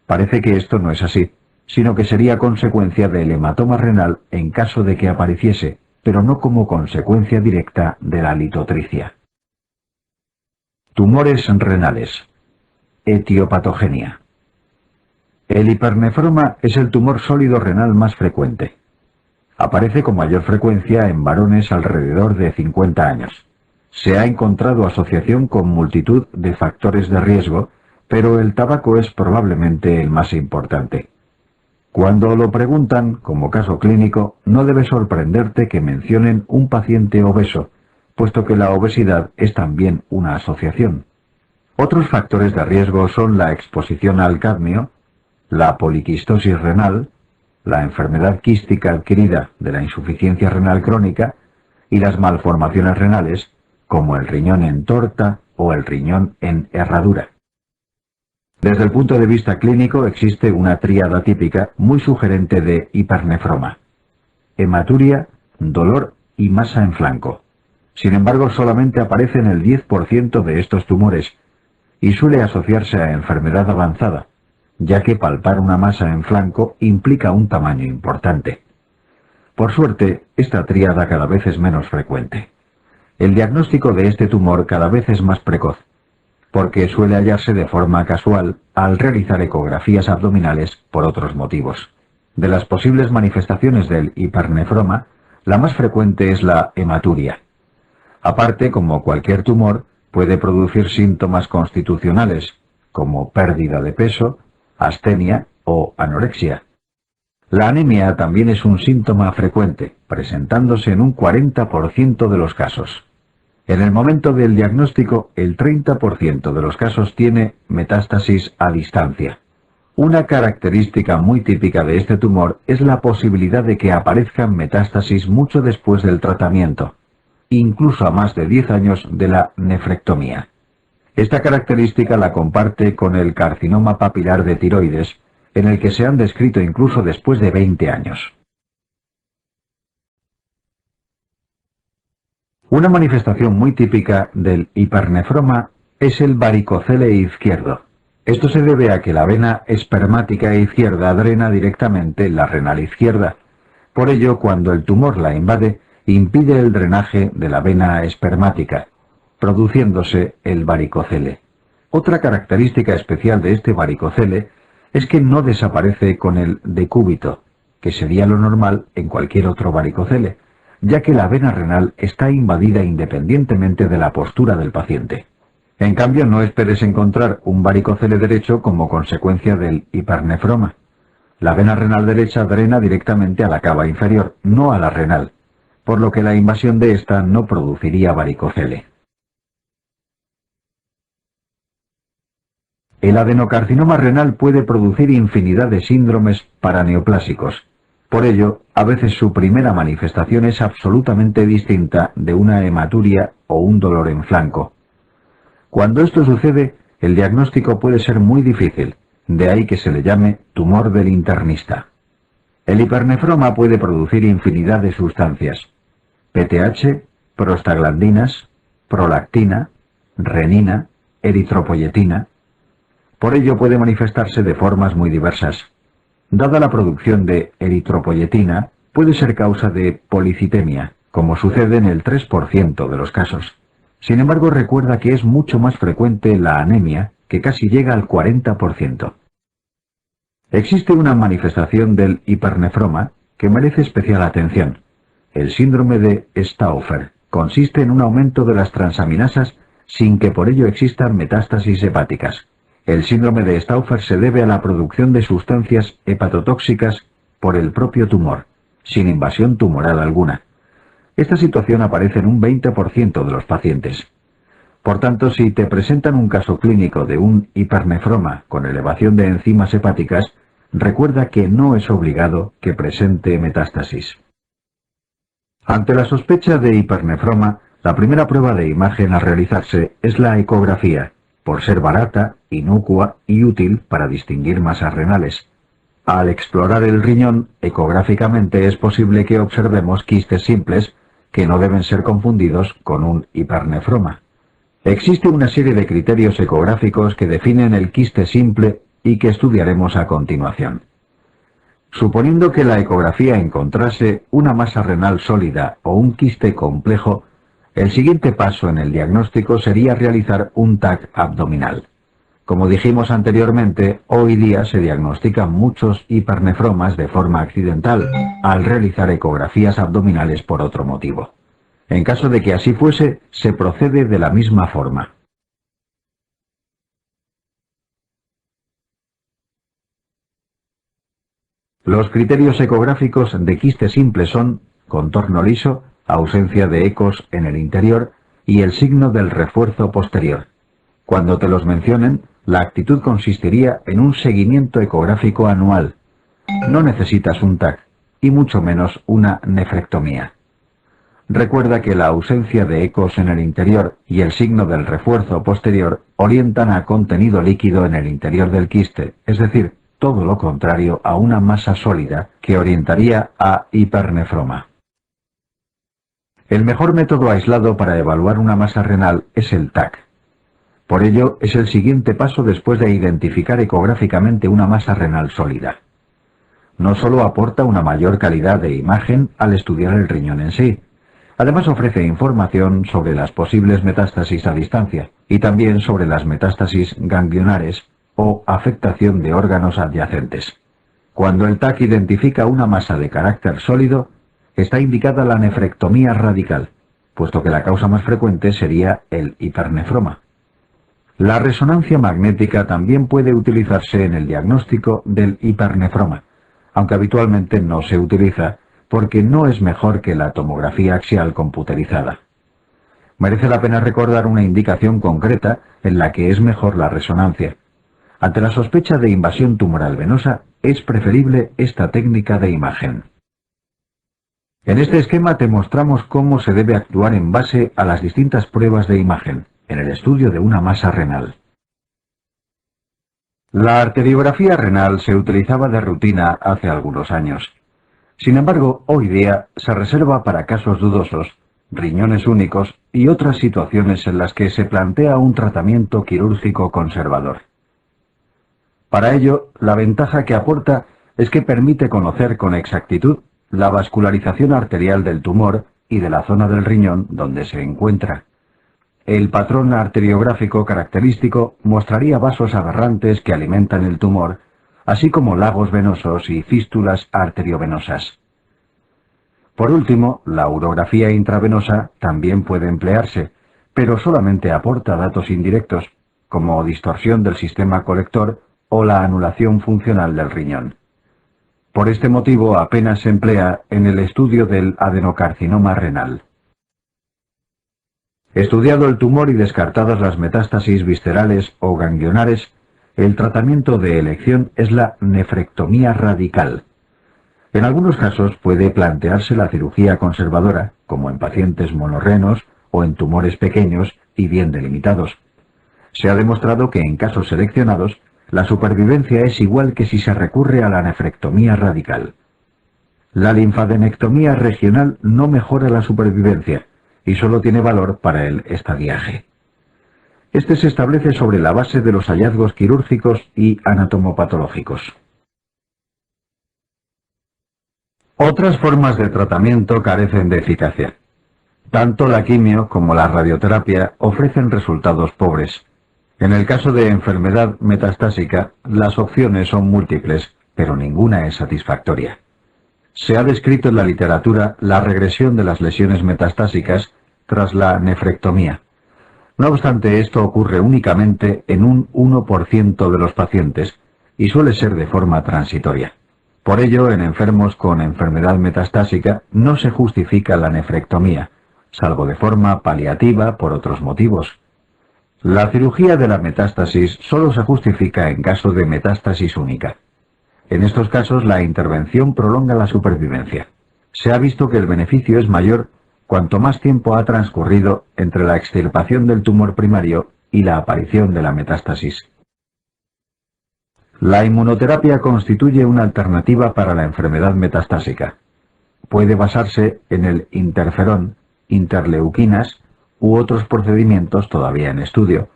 Parece que esto no es así, sino que sería consecuencia del hematoma renal en caso de que apareciese, pero no como consecuencia directa de la litotricia. Tumores renales. Etiopatogenia. El hipernefroma es el tumor sólido renal más frecuente. Aparece con mayor frecuencia en varones alrededor de 50 años. Se ha encontrado asociación con multitud de factores de riesgo, pero el tabaco es probablemente el más importante. Cuando lo preguntan como caso clínico, no debe sorprenderte que mencionen un paciente obeso, puesto que la obesidad es también una asociación. Otros factores de riesgo son la exposición al cadmio, la poliquistosis renal, la enfermedad quística adquirida de la insuficiencia renal crónica y las malformaciones renales, como el riñón en torta o el riñón en herradura. Desde el punto de vista clínico existe una tríada típica muy sugerente de hipernefroma: hematuria, dolor y masa en flanco. Sin embargo, solamente aparece en el 10% de estos tumores y suele asociarse a enfermedad avanzada, ya que palpar una masa en flanco implica un tamaño importante. Por suerte, esta tríada cada vez es menos frecuente. El diagnóstico de este tumor cada vez es más precoz, porque suele hallarse de forma casual al realizar ecografías abdominales por otros motivos. De las posibles manifestaciones del hipernefroma, la más frecuente es la hematuria. Aparte, como cualquier tumor, puede producir síntomas constitucionales, como pérdida de peso, astenia o anorexia. La anemia también es un síntoma frecuente, presentándose en un 40% de los casos. En el momento del diagnóstico, el 30% de los casos tiene metástasis a distancia. Una característica muy típica de este tumor es la posibilidad de que aparezcan metástasis mucho después del tratamiento, incluso a más de 10 años de la nefrectomía. Esta característica la comparte con el carcinoma papilar de tiroides, en el que se han descrito incluso después de 20 años. Una manifestación muy típica del hipernefroma es el varicocele izquierdo. Esto se debe a que la vena espermática izquierda drena directamente la renal izquierda. Por ello, cuando el tumor la invade, impide el drenaje de la vena espermática, produciéndose el varicocele. Otra característica especial de este varicocele es que no desaparece con el decúbito, que sería lo normal en cualquier otro varicocele, ya que la vena renal está invadida independientemente de la postura del paciente. En cambio, no esperes encontrar un varicocele derecho como consecuencia del hipernefroma. La vena renal derecha drena directamente a la cava inferior, no a la renal, por lo que la invasión de esta no produciría varicocele. El adenocarcinoma renal puede producir infinidad de síndromes paraneoplásicos. Por ello, a veces su primera manifestación es absolutamente distinta de una hematuria o un dolor en flanco. Cuando esto sucede, el diagnóstico puede ser muy difícil, de ahí que se le llame tumor del internista. El hipernefroma puede producir infinidad de sustancias: PTH, prostaglandinas, prolactina, renina, eritropoyetina. Por ello puede manifestarse de formas muy diversas. Dada la producción de eritropoyetina, puede ser causa de policitemia, como sucede en el 3% de los casos. Sin embargo, recuerda que es mucho más frecuente la anemia, que casi llega al 40%. Existe una manifestación del hipernefroma que merece especial atención. El síndrome de Stauffer consiste en un aumento de las transaminasas sin que por ello existan metástasis hepáticas. El síndrome de Stauffer se debe a la producción de sustancias hepatotóxicas por el propio tumor, sin invasión tumoral alguna. Esta situación aparece en un 20% de los pacientes. Por tanto, si te presentan un caso clínico de un hipernefroma con elevación de enzimas hepáticas, recuerda que no es obligado que presente metástasis. Ante la sospecha de hipernefroma, la primera prueba de imagen a realizarse es la ecografía, por ser barata, inocua y útil para distinguir masas renales. Al explorar el riñón, ecográficamente es posible que observemos quistes simples que no deben ser confundidos con un hipernefroma. Existe una serie de criterios ecográficos que definen el quiste simple y que estudiaremos a continuación. Suponiendo que la ecografía encontrase una masa renal sólida o un quiste complejo, el siguiente paso en el diagnóstico sería realizar un TAC abdominal. Como dijimos anteriormente, hoy día se diagnostican muchos hipernefromas de forma accidental, al realizar ecografías abdominales por otro motivo. En caso de que así fuese, se procede de la misma forma. Los criterios ecográficos de quiste simple son contorno liso, ausencia de ecos en el interior y el signo del refuerzo posterior. Cuando te los mencionen, la actitud consistiría en un seguimiento ecográfico anual. No necesitas un TAC, y mucho menos una nefrectomía. Recuerda que la ausencia de ecos en el interior y el signo del refuerzo posterior orientan a contenido líquido en el interior del quiste, es decir, todo lo contrario a una masa sólida que orientaría a hipernefroma. El mejor método aislado para evaluar una masa renal es el TAC. Por ello, es el siguiente paso después de identificar ecográficamente una masa renal sólida. No solo aporta una mayor calidad de imagen al estudiar el riñón en sí, además ofrece información sobre las posibles metástasis a distancia y también sobre las metástasis ganglionares o afectación de órganos adyacentes. Cuando el TAC identifica una masa de carácter sólido, está indicada la nefrectomía radical, puesto que la causa más frecuente sería el hipernefroma. La resonancia magnética también puede utilizarse en el diagnóstico del hipernefroma, aunque habitualmente no se utiliza porque no es mejor que la tomografía axial computerizada. Merece la pena recordar una indicación concreta en la que es mejor la resonancia. Ante la sospecha de invasión tumoral venosa, es preferible esta técnica de imagen. En este esquema te mostramos cómo se debe actuar en base a las distintas pruebas de imagen, en el estudio de una masa renal. La arteriografía renal se utilizaba de rutina hace algunos años. Sin embargo, hoy día se reserva para casos dudosos, riñones únicos y otras situaciones en las que se plantea un tratamiento quirúrgico conservador. Para ello, la ventaja que aporta es que permite conocer con exactitud la vascularización arterial del tumor y de la zona del riñón donde se encuentra. El patrón arteriográfico característico mostraría vasos aberrantes que alimentan el tumor, así como lagos venosos y fístulas arteriovenosas. Por último, la urografía intravenosa también puede emplearse, pero solamente aporta datos indirectos, como distorsión del sistema colector o la anulación funcional del riñón. Por este motivo apenas se emplea en el estudio del adenocarcinoma renal. Estudiado el tumor y descartadas las metástasis viscerales o ganglionares, el tratamiento de elección es la nefrectomía radical. En algunos casos puede plantearse la cirugía conservadora, como en pacientes monorrenos o en tumores pequeños y bien delimitados. Se ha demostrado que en casos seleccionados, la supervivencia es igual que si se recurre a la nefrectomía radical. La linfadenectomía regional no mejora la supervivencia y solo tiene valor para el estadiaje. Este se establece sobre la base de los hallazgos quirúrgicos y anatomopatológicos. Otras formas de tratamiento carecen de eficacia. Tanto la quimio como la radioterapia ofrecen resultados pobres. En el caso de enfermedad metastásica, las opciones son múltiples, pero ninguna es satisfactoria. Se ha descrito en la literatura la regresión de las lesiones metastásicas tras la nefrectomía. No obstante, esto ocurre únicamente en un 1% de los pacientes y suele ser de forma transitoria. Por ello, en enfermos con enfermedad metastásica no se justifica la nefrectomía, salvo de forma paliativa por otros motivos. La cirugía de la metástasis solo se justifica en caso de metástasis única. En estos casos, la intervención prolonga la supervivencia. Se ha visto que el beneficio es mayor cuanto más tiempo ha transcurrido entre la extirpación del tumor primario y la aparición de la metástasis. La inmunoterapia constituye una alternativa para la enfermedad metastásica. Puede basarse en el interferón, interleuquinas u otros procedimientos todavía en estudio.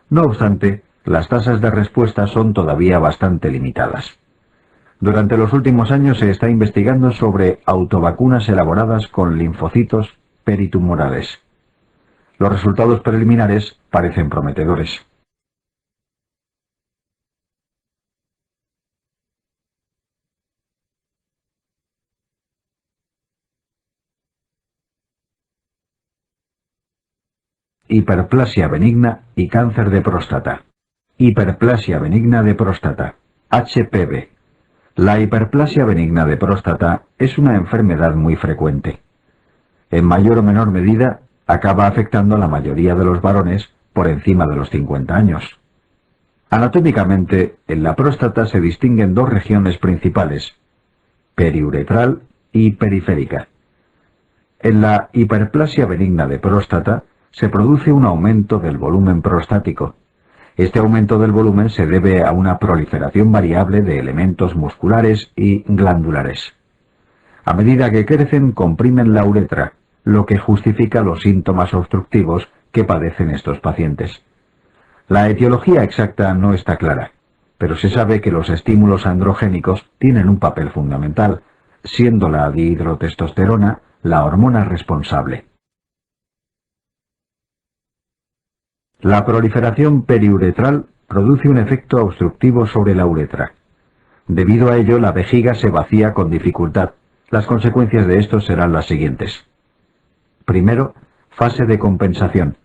No obstante, las tasas de respuesta son todavía bastante limitadas. Durante los últimos años se está investigando sobre autovacunas elaboradas con linfocitos peritumorales. Los resultados preliminares parecen prometedores. Hiperplasia benigna y cáncer de próstata. Hiperplasia benigna de próstata, HPV. La hiperplasia benigna de próstata es una enfermedad muy frecuente. En mayor o menor medida, acaba afectando a la mayoría de los varones por encima de los 50 años. Anatómicamente, en la próstata se distinguen dos regiones principales, periuretral y periférica. En la hiperplasia benigna de próstata se produce un aumento del volumen prostático. Este aumento del volumen se debe a una proliferación variable de elementos musculares y glandulares. A medida que crecen, comprimen la uretra, lo que justifica los síntomas obstructivos que padecen estos pacientes. La etiología exacta no está clara, pero se sabe que los estímulos androgénicos tienen un papel fundamental, siendo la dihidrotestosterona la hormona responsable. La proliferación periuretral produce un efecto obstructivo sobre la uretra. Debido a ello, la vejiga se vacía con dificultad. Las consecuencias de esto serán las siguientes. Primero, fase de compensación.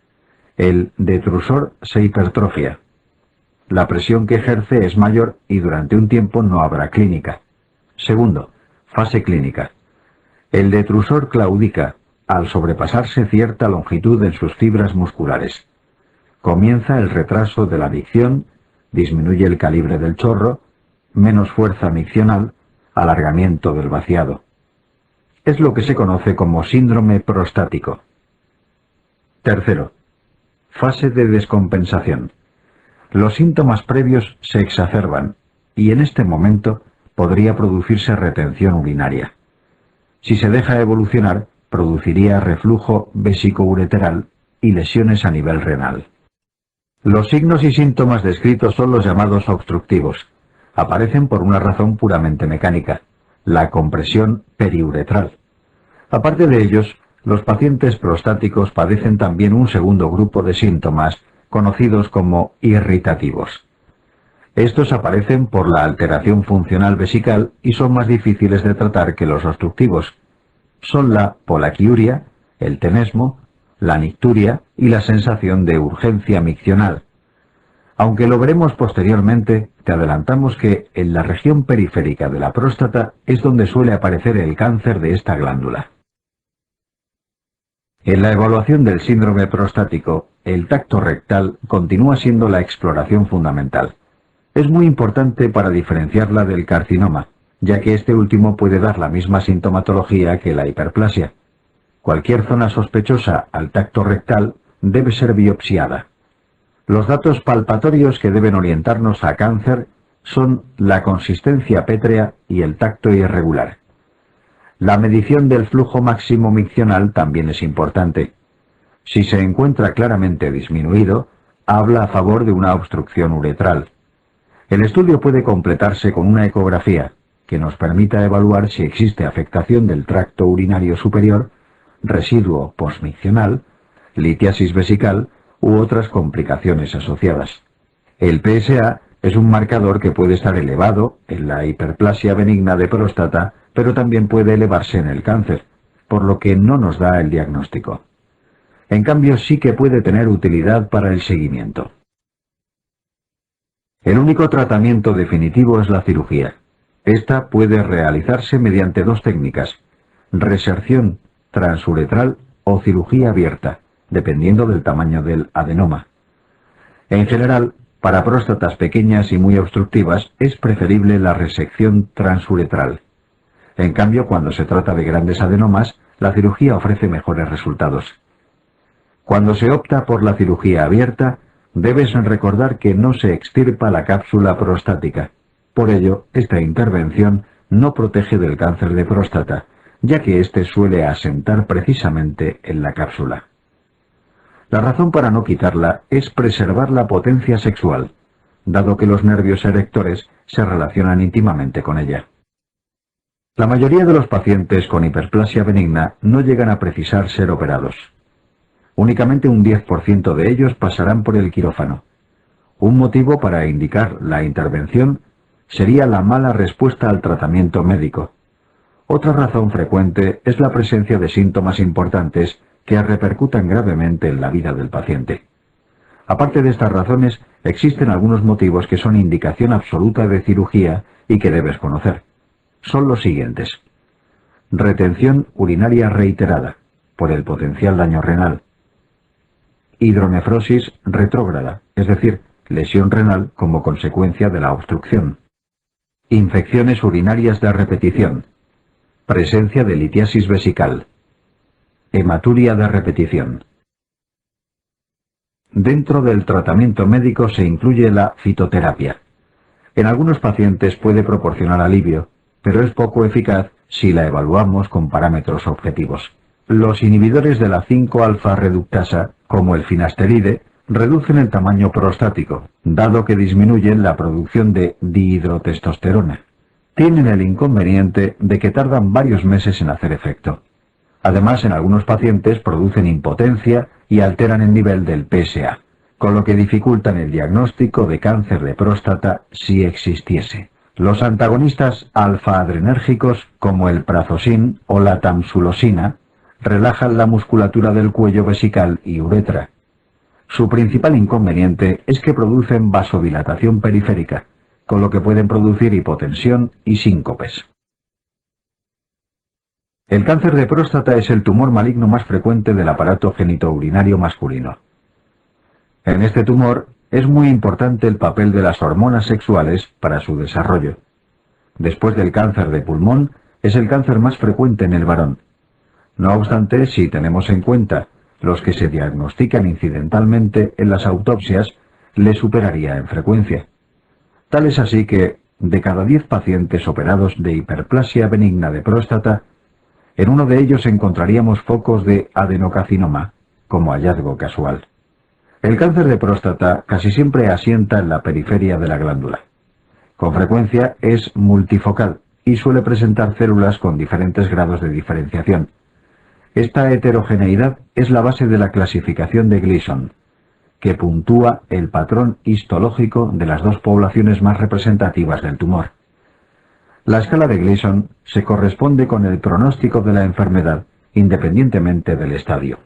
El detrusor se hipertrofia. La presión que ejerce es mayor y durante un tiempo no habrá clínica. Segundo, fase clínica. El detrusor claudica, al sobrepasarse cierta longitud en sus fibras musculares. Comienza el retraso de la micción, disminuye el calibre del chorro, menos fuerza miccional, alargamiento del vaciado. Es lo que se conoce como síndrome prostático. Tercero, fase de descompensación. Los síntomas previos se exacerban y en este momento podría producirse retención urinaria. Si se deja evolucionar, produciría reflujo vesicoureteral y lesiones a nivel renal. Los signos y síntomas descritos son los llamados obstructivos. Aparecen por una razón puramente mecánica, la compresión periuretral. Aparte de ellos, los pacientes prostáticos padecen también un segundo grupo de síntomas conocidos como irritativos. Estos aparecen por la alteración funcional vesical y son más difíciles de tratar que los obstructivos. Son la polaquiuria, el tenesmo, la nicturia y la sensación de urgencia miccional. Aunque lo veremos posteriormente, te adelantamos que en la región periférica de la próstata es donde suele aparecer el cáncer de esta glándula. En la evaluación del síndrome prostático, el tacto rectal continúa siendo la exploración fundamental. Es muy importante para diferenciarla del carcinoma, ya que este último puede dar la misma sintomatología que la hiperplasia. Cualquier zona sospechosa al tacto rectal debe ser biopsiada. Los datos palpatorios que deben orientarnos a cáncer son la consistencia pétrea y el tacto irregular. La medición del flujo máximo miccional también es importante. Si se encuentra claramente disminuido, habla a favor de una obstrucción uretral. El estudio puede completarse con una ecografía, que nos permita evaluar si existe afectación del tracto urinario superior, residuo postmiccional, litiasis vesical u otras complicaciones asociadas. El PSA es un marcador que puede estar elevado en la hiperplasia benigna de próstata, pero también puede elevarse en el cáncer, por lo que no nos da el diagnóstico. En cambio, sí que puede tener utilidad para el seguimiento. El único tratamiento definitivo es la cirugía. Esta puede realizarse mediante dos técnicas: reserción transuretral o cirugía abierta, dependiendo del tamaño del adenoma. En general, para próstatas pequeñas y muy obstructivas es preferible la resección transuretral. En cambio, cuando se trata de grandes adenomas, la cirugía ofrece mejores resultados. Cuando se opta por la cirugía abierta, debes recordar que no se extirpa la cápsula prostática. Por ello, esta intervención no protege del cáncer de próstata, ya que éste suele asentar precisamente en la cápsula. La razón para no quitarla es preservar la potencia sexual, dado que los nervios erectores se relacionan íntimamente con ella. La mayoría de los pacientes con hiperplasia benigna no llegan a precisar ser operados. Únicamente un 10% de ellos pasarán por el quirófano. Un motivo para indicar la intervención sería la mala respuesta al tratamiento médico. Otra razón frecuente es la presencia de síntomas importantes que repercutan gravemente en la vida del paciente. Aparte de estas razones, existen algunos motivos que son indicación absoluta de cirugía y que debes conocer. Son los siguientes: retención urinaria reiterada, por el potencial daño renal; hidronefrosis retrógrada, es decir, lesión renal como consecuencia de la obstrucción; infecciones urinarias de repetición; presencia de litiasis vesical; hematuria de repetición. Dentro del tratamiento médico se incluye la fitoterapia. En algunos pacientes puede proporcionar alivio, pero es poco eficaz si la evaluamos con parámetros objetivos. Los inhibidores de la 5-alfa reductasa, como el finasteride, reducen el tamaño prostático, dado que disminuyen la producción de dihidrotestosterona. Tienen el inconveniente de que tardan varios meses en hacer efecto. Además, en algunos pacientes producen impotencia y alteran el nivel del PSA, con lo que dificultan el diagnóstico de cáncer de próstata si existiese. Los antagonistas alfa-adrenérgicos, como el prazosin o la tamsulosina, relajan la musculatura del cuello vesical y uretra. Su principal inconveniente es que producen vasodilatación periférica, con lo que pueden producir hipotensión y síncopes. El cáncer de próstata es el tumor maligno más frecuente del aparato genitourinario masculino. En este tumor es muy importante el papel de las hormonas sexuales para su desarrollo. Después del cáncer de pulmón, es el cáncer más frecuente en el varón. No obstante, si tenemos en cuenta los que se diagnostican incidentalmente en las autopsias, le superaría en frecuencia. Tal es así que, de cada 10 pacientes operados de hiperplasia benigna de próstata, en uno de ellos encontraríamos focos de adenocarcinoma, como hallazgo casual. El cáncer de próstata casi siempre asienta en la periferia de la glándula. Con frecuencia es multifocal y suele presentar células con diferentes grados de diferenciación. Esta heterogeneidad es la base de la clasificación de Gleason, que puntúa el patrón histológico de las dos poblaciones más representativas del tumor. La escala de Gleason se corresponde con el pronóstico de la enfermedad, independientemente del estadio.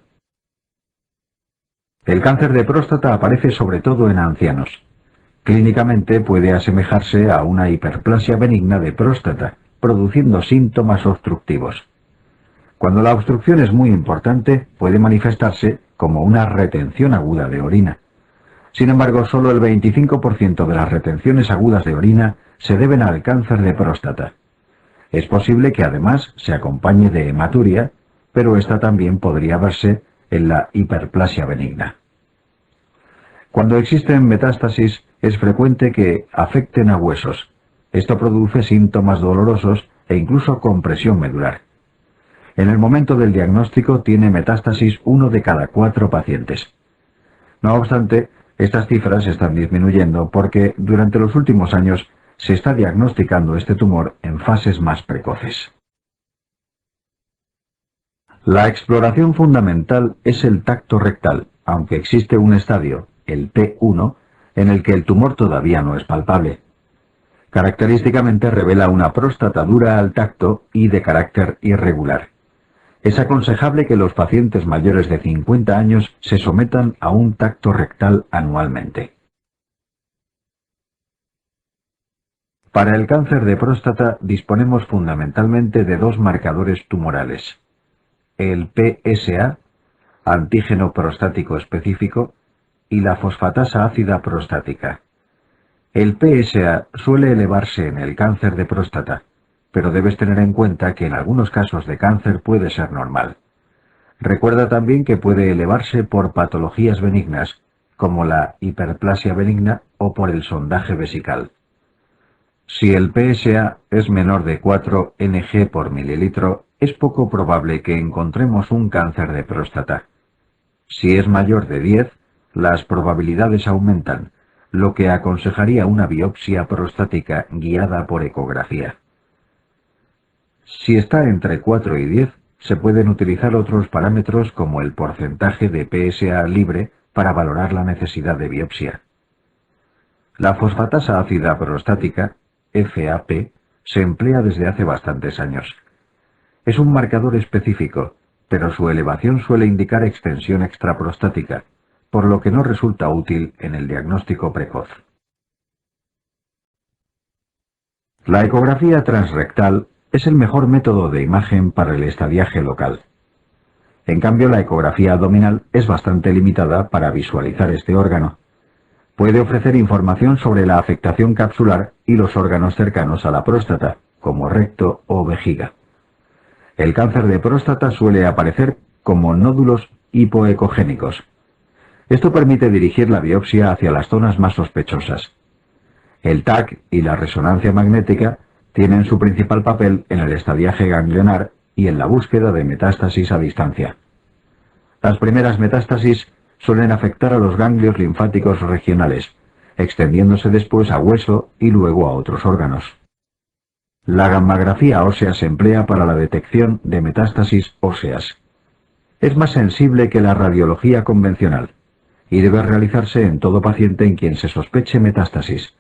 El cáncer de próstata aparece sobre todo en ancianos. Clínicamente puede asemejarse a una hiperplasia benigna de próstata, produciendo síntomas obstructivos. Cuando la obstrucción es muy importante, puede manifestarse como una retención aguda de orina. Sin embargo, solo el 25% de las retenciones agudas de orina se deben al cáncer de próstata. Es posible que además se acompañe de hematuria, pero esta también podría verse en la hiperplasia benigna. Cuando existen metástasis, es frecuente que afecten a huesos. Esto produce síntomas dolorosos e incluso compresión medular. En el momento del diagnóstico tiene metástasis 1 de cada 4 pacientes. No obstante, estas cifras están disminuyendo porque durante los últimos años se está diagnosticando este tumor en fases más precoces. La exploración fundamental es el tacto rectal, aunque existe un estadio, el P1, en el que el tumor todavía no es palpable. Característicamente revela una próstata dura al tacto y de carácter irregular. Es aconsejable que los pacientes mayores de 50 años se sometan a un tacto rectal anualmente. Para el cáncer de próstata disponemos fundamentalmente de dos marcadores tumorales: el PSA, antígeno prostático específico, y la fosfatasa ácida prostática. El PSA suele elevarse en el cáncer de próstata, pero debes tener en cuenta que en algunos casos de cáncer puede ser normal. Recuerda también que puede elevarse por patologías benignas, como la hiperplasia benigna o por el sondaje vesical. Si el PSA es menor de 4 Ng por mililitro, es poco probable que encontremos un cáncer de próstata. Si es mayor de 10, las probabilidades aumentan, lo que aconsejaría una biopsia prostática guiada por ecografía. Si está entre 4 y 10, se pueden utilizar otros parámetros como el porcentaje de PSA libre para valorar la necesidad de biopsia. La fosfatasa ácida prostática, FAP, se emplea desde hace bastantes años. Es un marcador específico, pero su elevación suele indicar extensión extraprostática, por lo que no resulta útil en el diagnóstico precoz. La ecografía transrectal es el mejor método de imagen para el estadiaje local. En cambio, la ecografía abdominal es bastante limitada para visualizar este órgano. Puede ofrecer información sobre la afectación capsular y los órganos cercanos a la próstata, como recto o vejiga. El cáncer de próstata suele aparecer como nódulos hipoecogénicos. Esto permite dirigir la biopsia hacia las zonas más sospechosas. El TAC y la resonancia magnética tienen su principal papel en el estadiaje ganglionar y en la búsqueda de metástasis a distancia. Las primeras metástasis suelen afectar a los ganglios linfáticos regionales, extendiéndose después a hueso y luego a otros órganos. La gammagrafía ósea se emplea para la detección de metástasis óseas. Es más sensible que la radiología convencional y debe realizarse en todo paciente en quien se sospeche metástasis.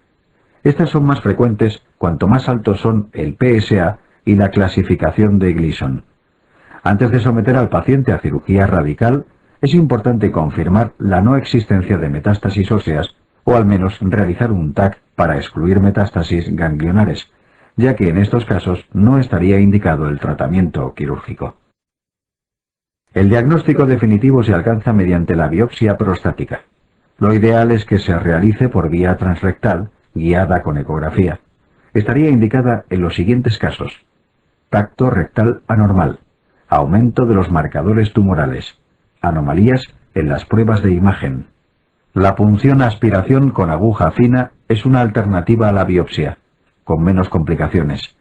Estas son más frecuentes cuanto más altos son el PSA y la clasificación de Gleason. Antes de someter al paciente a cirugía radical, es importante confirmar la no existencia de metástasis óseas o al menos realizar un TAC para excluir metástasis ganglionares, ya que en estos casos no estaría indicado el tratamiento quirúrgico. El diagnóstico definitivo se alcanza mediante la biopsia prostática. Lo ideal es que se realice por vía transrectal, guiada con ecografía. Estaría indicada en los siguientes casos: tacto rectal anormal, aumento de los marcadores tumorales, anomalías en las pruebas de imagen. La punción aspiración con aguja fina es una alternativa a la biopsia, con menos complicaciones.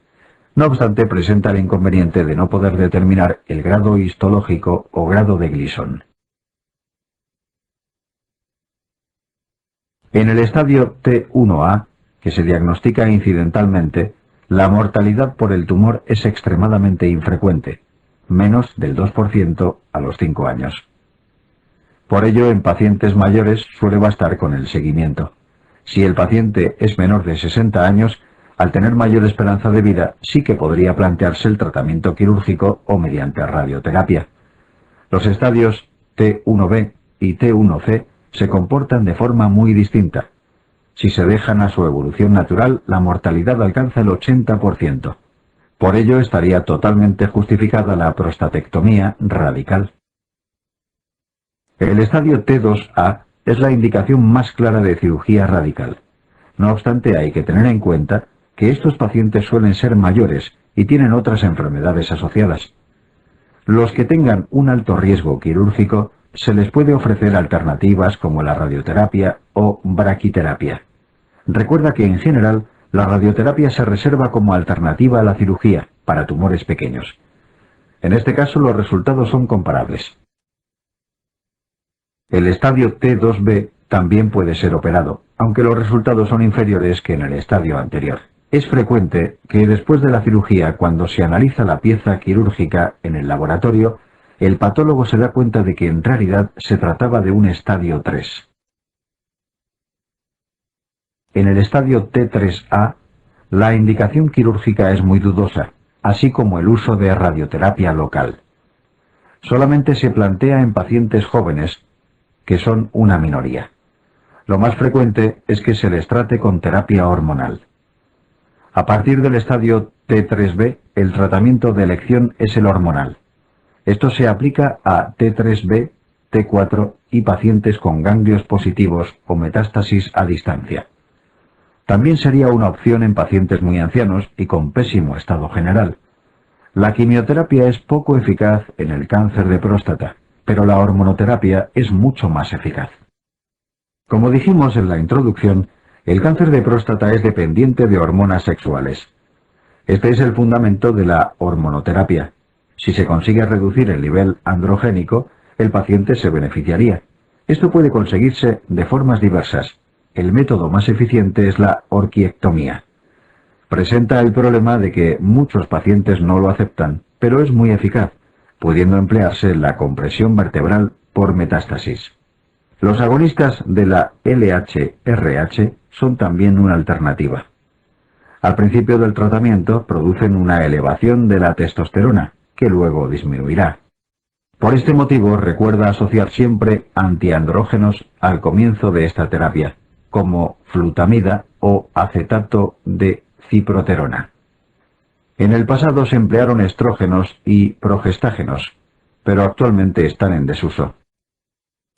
No obstante, presenta el inconveniente de no poder determinar el grado histológico o grado de Gleason. En el estadio T1A, que se diagnostica incidentalmente, la mortalidad por el tumor es extremadamente infrecuente, menos del 2% a los 5 años. Por ello, en pacientes mayores suele bastar con el seguimiento. Si el paciente es menor de 60 años, al tener mayor esperanza de vida, sí que podría plantearse el tratamiento quirúrgico o mediante radioterapia. Los estadios T1B y T1C se comportan de forma muy distinta. Si se dejan a su evolución natural, la mortalidad alcanza el 80%. Por ello estaría totalmente justificada la prostatectomía radical. El estadio T2A es la indicación más clara de cirugía radical. No obstante, hay que tener en cuenta que estos pacientes suelen ser mayores y tienen otras enfermedades asociadas. Los que tengan un alto riesgo quirúrgico se les puede ofrecer alternativas como la radioterapia o braquiterapia. Recuerda que en general la radioterapia se reserva como alternativa a la cirugía para tumores pequeños. En este caso los resultados son comparables. El estadio T2B también puede ser operado, aunque los resultados son inferiores que en el estadio anterior. Es frecuente que después de la cirugía, cuando se analiza la pieza quirúrgica en el laboratorio, el patólogo se da cuenta de que en realidad se trataba de un estadio 3. En el estadio T3A, la indicación quirúrgica es muy dudosa, así como el uso de radioterapia local. Solamente se plantea en pacientes jóvenes, que son una minoría. Lo más frecuente es que se les trate con terapia hormonal. A partir del estadio T3B, el tratamiento de elección es el hormonal. Esto se aplica a T3B, T4 y pacientes con ganglios positivos o metástasis a distancia. También sería una opción en pacientes muy ancianos y con pésimo estado general. La quimioterapia es poco eficaz en el cáncer de próstata, pero la hormonoterapia es mucho más eficaz. Como dijimos en la introducción, el cáncer de próstata es dependiente de hormonas sexuales. Este es el fundamento de la hormonoterapia. Si se consigue reducir el nivel androgénico, el paciente se beneficiaría. Esto puede conseguirse de formas diversas. El método más eficiente es la orquiectomía. Presenta el problema de que muchos pacientes no lo aceptan, pero es muy eficaz, pudiendo emplearse la compresión vertebral por metástasis. Los agonistas de la LH-RH son también una alternativa. Al principio del tratamiento producen una elevación de la testosterona, que luego disminuirá. Por este motivo recuerda asociar siempre antiandrógenos al comienzo de esta terapia, como flutamida o acetato de ciproterona. En el pasado se emplearon estrógenos y progestágenos, pero actualmente están en desuso.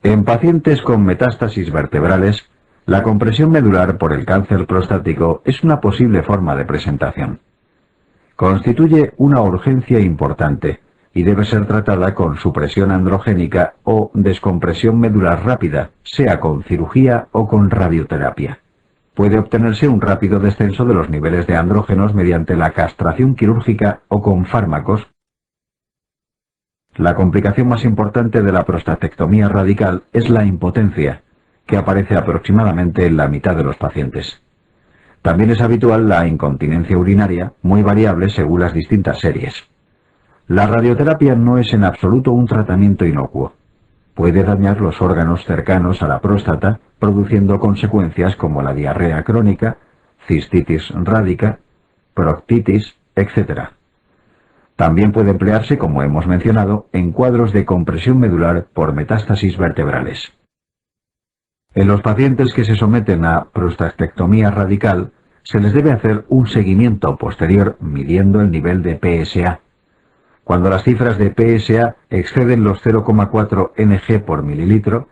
En pacientes con metástasis vertebrales, la compresión medular por el cáncer prostático es una posible forma de presentación. Constituye una urgencia importante y debe ser tratada con supresión androgénica o descompresión medular rápida, sea con cirugía o con radioterapia. Puede obtenerse un rápido descenso de los niveles de andrógenos mediante la castración quirúrgica o con fármacos. La complicación más importante de la prostatectomía radical es la impotencia, que aparece aproximadamente en la mitad de los pacientes. También es habitual la incontinencia urinaria, muy variable según las distintas series. La radioterapia no es en absoluto un tratamiento inocuo. Puede dañar los órganos cercanos a la próstata, produciendo consecuencias como la diarrea crónica, cistitis rádica, proctitis, etc. También puede emplearse, como hemos mencionado, en cuadros de compresión medular por metástasis vertebrales. En los pacientes que se someten a prostatectomía radical, se les debe hacer un seguimiento posterior midiendo el nivel de PSA. Cuando las cifras de PSA exceden los 0,4 Ng por mililitro,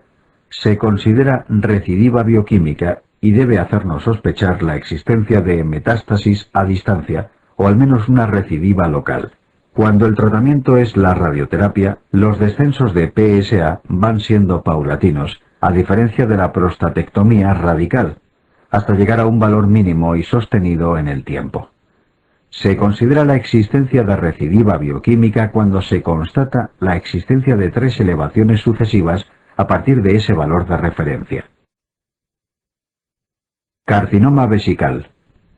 se considera recidiva bioquímica y debe hacernos sospechar la existencia de metástasis a distancia o al menos una recidiva local. Cuando el tratamiento es la radioterapia, los descensos de PSA van siendo paulatinos, a diferencia de la prostatectomía radical, hasta llegar a un valor mínimo y sostenido en el tiempo. Se considera la existencia de recidiva bioquímica cuando se constata la existencia de 3 elevaciones sucesivas a partir de ese valor de referencia. Carcinoma vesical.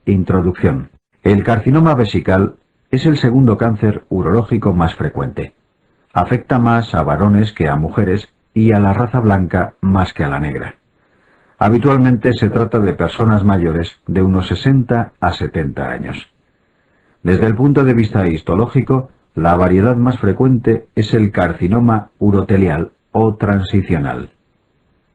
Introducción. El carcinoma vesical es el segundo cáncer urológico más frecuente. Afecta más a varones que a mujeres y a la raza blanca más que a la negra. Habitualmente se trata de personas mayores de unos 60 a 70 años. Desde el punto de vista histológico, la variedad más frecuente es el carcinoma urotelial o transicional,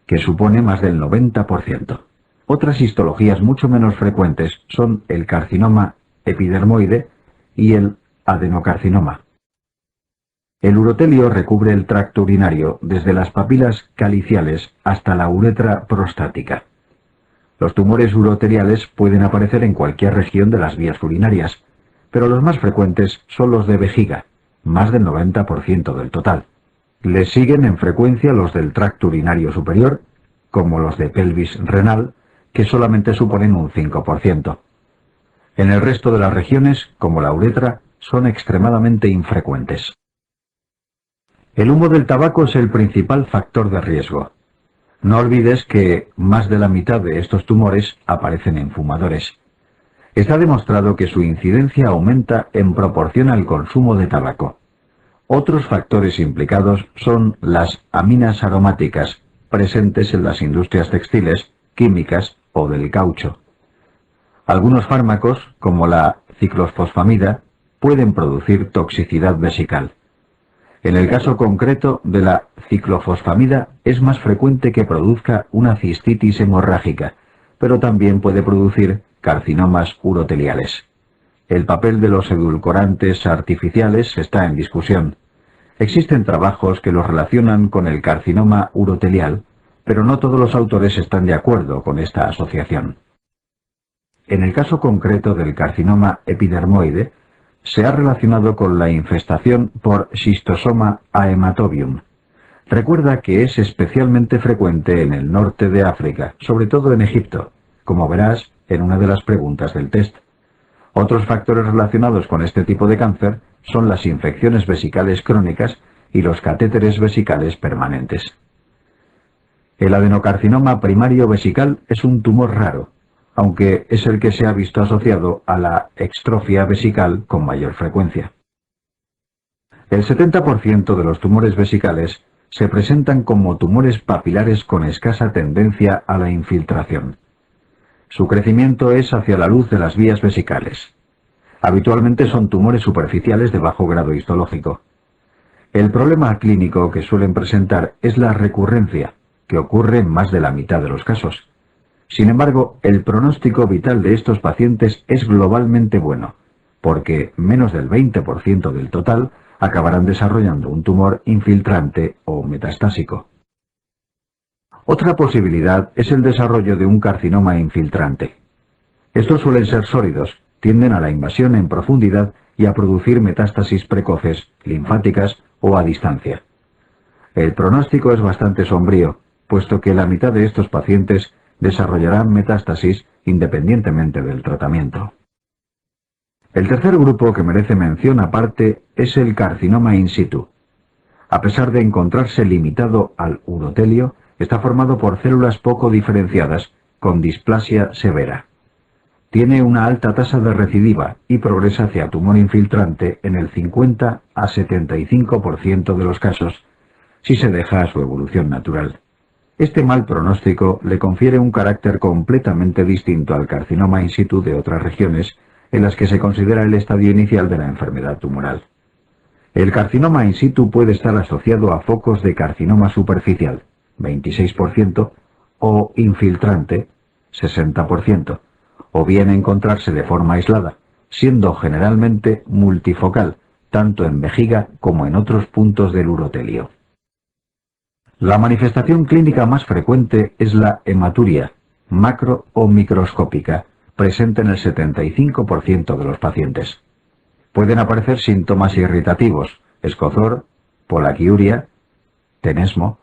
que supone más del 90%. Otras histologías mucho menos frecuentes son el carcinoma epidermoide y el adenocarcinoma. El urotelio recubre el tracto urinario desde las papilas caliciales hasta la uretra prostática. Los tumores uroteliales pueden aparecer en cualquier región de las vías urinarias, pero los más frecuentes son los de vejiga, más del 90% del total. Les siguen en frecuencia los del tracto urinario superior, como los de pelvis renal, que solamente suponen un 5%. En el resto de las regiones, como la uretra, son extremadamente infrecuentes. El humo del tabaco es el principal factor de riesgo. No olvides que más de la mitad de estos tumores aparecen en fumadores. Está demostrado que su incidencia aumenta en proporción al consumo de tabaco. Otros factores implicados son las aminas aromáticas, presentes en las industrias textiles, químicas o del caucho. Algunos fármacos, como la ciclofosfamida, pueden producir toxicidad vesical. En el caso concreto de la ciclofosfamida es más frecuente que produzca una cistitis hemorrágica, pero también puede producir carcinomas uroteliales. El papel de los edulcorantes artificiales está en discusión. Existen trabajos que los relacionan con el carcinoma urotelial, pero no todos los autores están de acuerdo con esta asociación. En el caso concreto del carcinoma epidermoide, se ha relacionado con la infestación por Schistosoma haematobium. Recuerda que es especialmente frecuente en el norte de África, sobre todo en Egipto, como verás en una de las preguntas del test. Otros factores relacionados con este tipo de cáncer son las infecciones vesicales crónicas y los catéteres vesicales permanentes. El adenocarcinoma primario vesical es un tumor raro, aunque es el que se ha visto asociado a la extrofia vesical con mayor frecuencia. El 70% de los tumores vesicales se presentan como tumores papilares con escasa tendencia a la infiltración. Su crecimiento es hacia la luz de las vías vesicales. Habitualmente son tumores superficiales de bajo grado histológico. El problema clínico que suelen presentar es la recurrencia, que ocurre en más de la mitad de los casos. Sin embargo, el pronóstico vital de estos pacientes es globalmente bueno, porque menos del 20% del total acabarán desarrollando un tumor infiltrante o metastásico. Otra posibilidad es el desarrollo de un carcinoma infiltrante. Estos suelen ser sólidos, tienden a la invasión en profundidad y a producir metástasis precoces, linfáticas o a distancia. El pronóstico es bastante sombrío, puesto que la mitad de estos pacientes desarrollarán metástasis independientemente del tratamiento. El tercer grupo que merece mención aparte es el carcinoma in situ. A pesar de encontrarse limitado al urotelio, está formado por células poco diferenciadas con displasia severa. Tiene una alta tasa de recidiva y progresa hacia tumor infiltrante en el 50 a 75% de los casos, si se deja a su evolución natural. Este mal pronóstico le confiere un carácter completamente distinto al carcinoma in situ de otras regiones en las que se considera el estadio inicial de la enfermedad tumoral. El carcinoma in situ puede estar asociado a focos de carcinoma superficial, 26%, o infiltrante, 60%, o bien encontrarse de forma aislada, siendo generalmente multifocal, tanto en vejiga como en otros puntos del urotelio. La manifestación clínica más frecuente es la hematuria, macro o microscópica, presente en el 75% de los pacientes. Pueden aparecer síntomas irritativos, escozor, polaquiuria, tenesmo,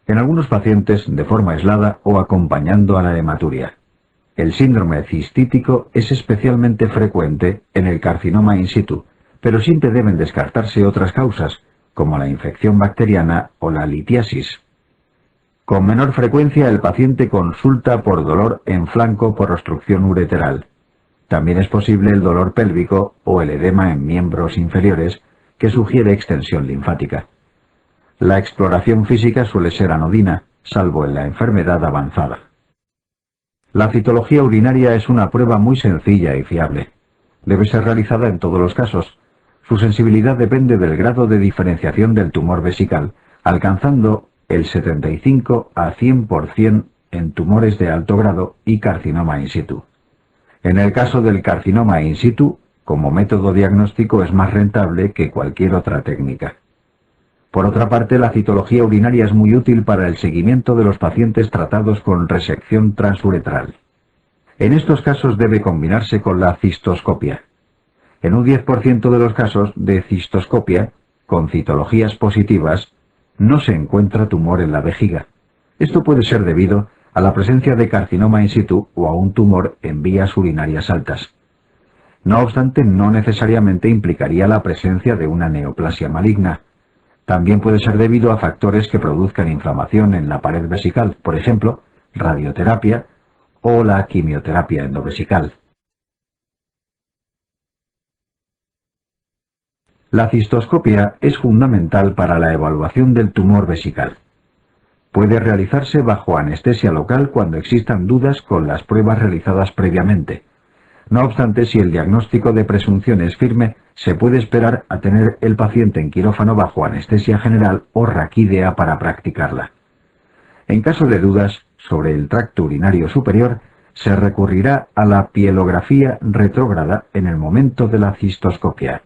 en algunos pacientes de forma aislada o acompañando a la hematuria. El síndrome cistítico es especialmente frecuente en el carcinoma in situ, pero siempre deben descartarse otras causas, como la infección bacteriana o la litiasis. Con menor frecuencia el paciente consulta por dolor en flanco por obstrucción ureteral. También es posible el dolor pélvico o el edema en miembros inferiores, que sugiere extensión linfática. La exploración física suele ser anodina, salvo en la enfermedad avanzada. La citología urinaria es una prueba muy sencilla y fiable. Debe ser realizada en todos los casos. Su sensibilidad depende del grado de diferenciación del tumor vesical, alcanzando el 75 a 100% en tumores de alto grado y carcinoma in situ. En el caso del carcinoma in situ, como método diagnóstico es más rentable que cualquier otra técnica. Por otra parte, la citología urinaria es muy útil para el seguimiento de los pacientes tratados con resección transuretral. En estos casos debe combinarse con la cistoscopia. En un 10% de los casos de cistoscopia, con citologías positivas, no se encuentra tumor en la vejiga. Esto puede ser debido a la presencia de carcinoma in situ o a un tumor en vías urinarias altas. No obstante, no necesariamente implicaría la presencia de una neoplasia maligna. También puede ser debido a factores que produzcan inflamación en la pared vesical, por ejemplo, radioterapia o la quimioterapia endovesical. La cistoscopia es fundamental para la evaluación del tumor vesical. Puede realizarse bajo anestesia local cuando existan dudas con las pruebas realizadas previamente. No obstante, si el diagnóstico de presunción es firme, se puede esperar a tener el paciente en quirófano bajo anestesia general o raquídea para practicarla. En caso de dudas sobre el tracto urinario superior, se recurrirá a la pielografía retrógrada en el momento de la cistoscopia.